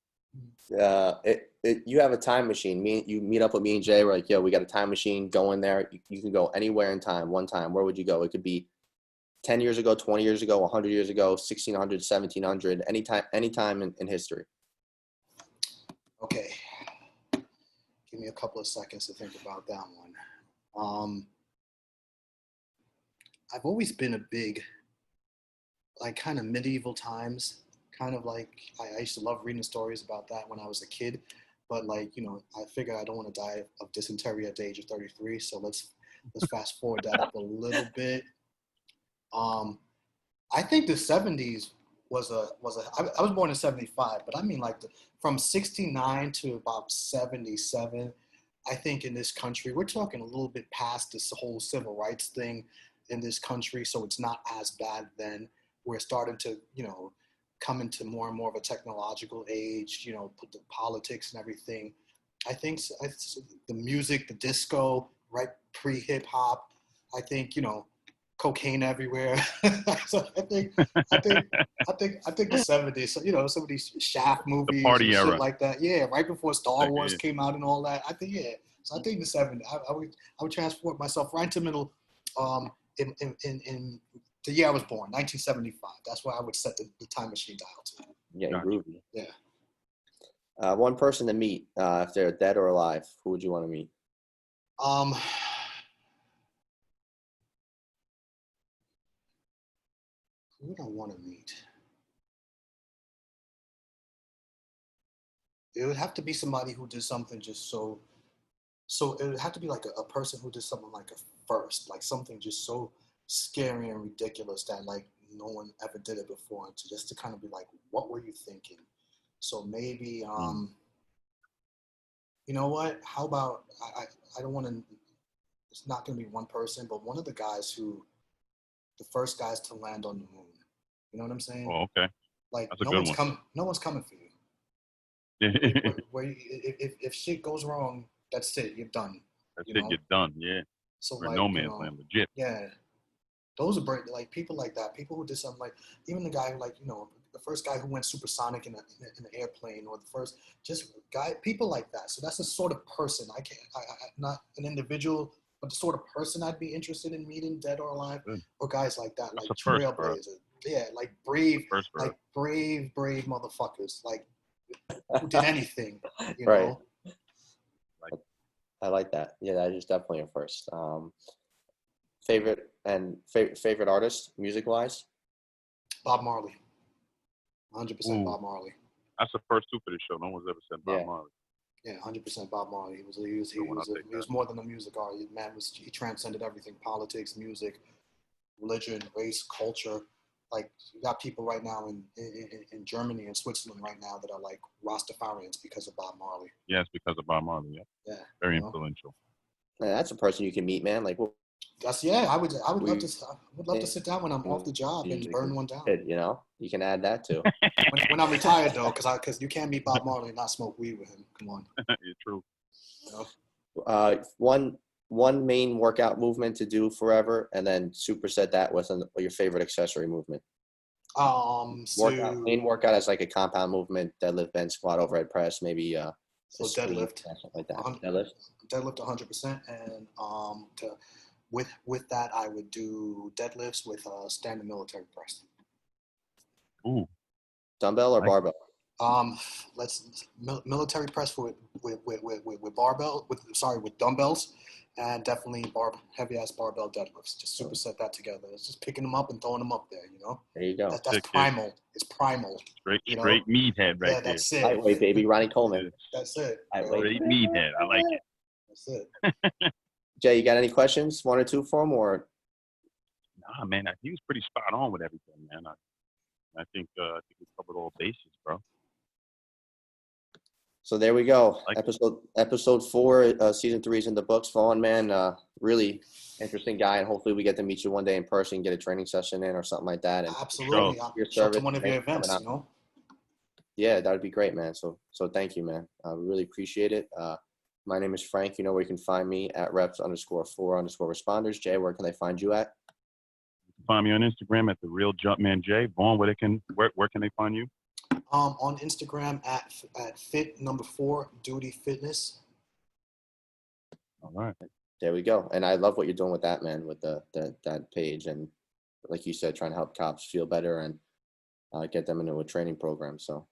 You have a time machine. You meet up with me and Jay. We're like, yo, we got a time machine. Go in there. You can go anywhere in time. One time. Where would you go? It could be 10 years ago, 20 years ago, 100 years ago, 1600, 1700, anytime in history. Okay. Give me a couple of seconds to think about that one. I've always been a big, like, kind of medieval times. Kind of like, I used to love reading stories about that when I was a kid. But, like, you know, I figured I don't want to die of dysentery at the age of 33. So let's fast forward that up a little bit. I think the 70s I was born in 75, but I mean, like, from 69 to about 77, I think in this country, we're talking a little bit past this whole civil rights thing in this country. So it's not as bad then. We're starting to, you know, come into more and more of a technological age, you know, put the politics and everything. I think the music, the disco, right, pre-hip hop, I think, you know, cocaine everywhere. So I think the 70s, so, you know, some of these Shaft movies The party and era. shit like that. Yeah, right before Star Wars Yeah. came out and all that. I think, yeah. So I think the 70s, I would transport myself right to middle in the year I was born, 1975. That's where I would set the time machine dial to. Yeah, Gotcha. groovy. Yeah. One person to meet, if they're dead or alive, who would you want to meet? Who would I want to meet? It would have to be somebody who did something just so it would have to be like a person who did something like a first, like something just so scary and ridiculous that, like, no one ever did it before, and just to kind of be like, what were you thinking? So maybe, you know what? How about I don't want to. It's not going to be one person, but one of the first guys to land on the moon. You know what I'm saying? Oh, okay. Like, That's a no good one's one. coming. No one's coming for you. If shit goes wrong, that's it. You're done. That's you it. know? You're done. Yeah. So, Or like, no you man's know, land, legit. yeah, those are great. Like, people like that. People who did something, like, even the guy who, like, you know, the first guy who went supersonic in an airplane, or the first people like that. So that's the sort of person I not an individual, but the sort of person I'd be interested in meeting, dead or alive, Good. or guys like that, That's like a first for us. trailblazers. Yeah, like brave, First for us. like brave motherfuckers, like, who did anything, you Right. know? I like that. Yeah, that is definitely a first. Favorite artist, music-wise? Bob Marley. 100% Ooh. Bob Marley. That's the first two for this show. No one's ever said Bob Yeah. Marley. Yeah, 100% Bob Marley. He was take that. more than a music artist. Man, he transcended everything: politics, music, religion, race, culture. Like, you got people right now in Germany and Switzerland right now that are like Rastafarians because of Bob Marley. Yeah, it's because of Bob Marley. Yeah. Yeah, Very you know? influential. Man, that's a person you can meet, man. Like, I would love to sit down when I'm off the job and burn one down. You know, you can add that too. When I'm retired, though, because you can't meet Bob Marley and not smoke weed with him. Come on. Yeah, true. You know? One main workout movement to do forever, and then superset that with your favorite accessory movement. Main workout as like a compound movement: deadlift, bench, squat, overhead press, maybe so deadlift, something like that. Deadlift 100%, and with that I would do deadlifts with standing military press. Ooh. Dumbbell or barbell? Military press with barbell with dumbbells, and definitely heavy ass barbell deadlifts. Just superset that together. It's just picking them up and throwing them up there. You know. There you go. That's Sick, primal. It's primal. Straight meathead right Yeah, that's it. Lightweight, baby. Ronnie Coleman. That's it. Straight meathead. I like it. That's it. Jay, you got any questions? One or two for him, or? Nah, man. He was pretty spot on with everything, man. I think we covered all bases, bro. So there we go. Like episode 4, season 3 is in the books. Vaughn, man, really interesting guy, and hopefully we get to meet you one day in person, get a training session in or something like that. And Absolutely. your Show up to service, one of your thanks for coming events, out. you know? Yeah, that would be great, man. So thank you, man. We really appreciate it. My name is Frank. You know where you can find me at reps_4_responders. Jay, where can they find you at? Find me on Instagram at the Real Jumpman J. Vaughn, where can they find you? On Instagram at fit4 duty fitness. All right. There we go. And I love what you're doing with that, man, with that page. And like you said, trying to help cops feel better and get them into a training program. So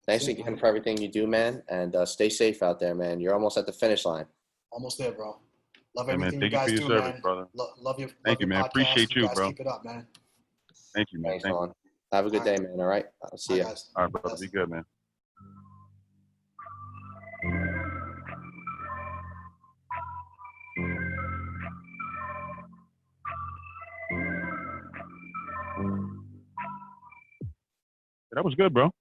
thanks again for everything you do, man. And stay safe out there, man. You're almost at the finish line. Almost there, bro. Love Hey, everything man, you guys thank you for your do, service, man. brother. Love your Thank you, man. podcast. Appreciate you, guys bro. Keep it up, man. Thank you, man. Thanks, Thank you. Sean. Have a good All day, right. man. All right. I'll see you. Guys. All right, brother. Yes. Be good, man. That was good, bro.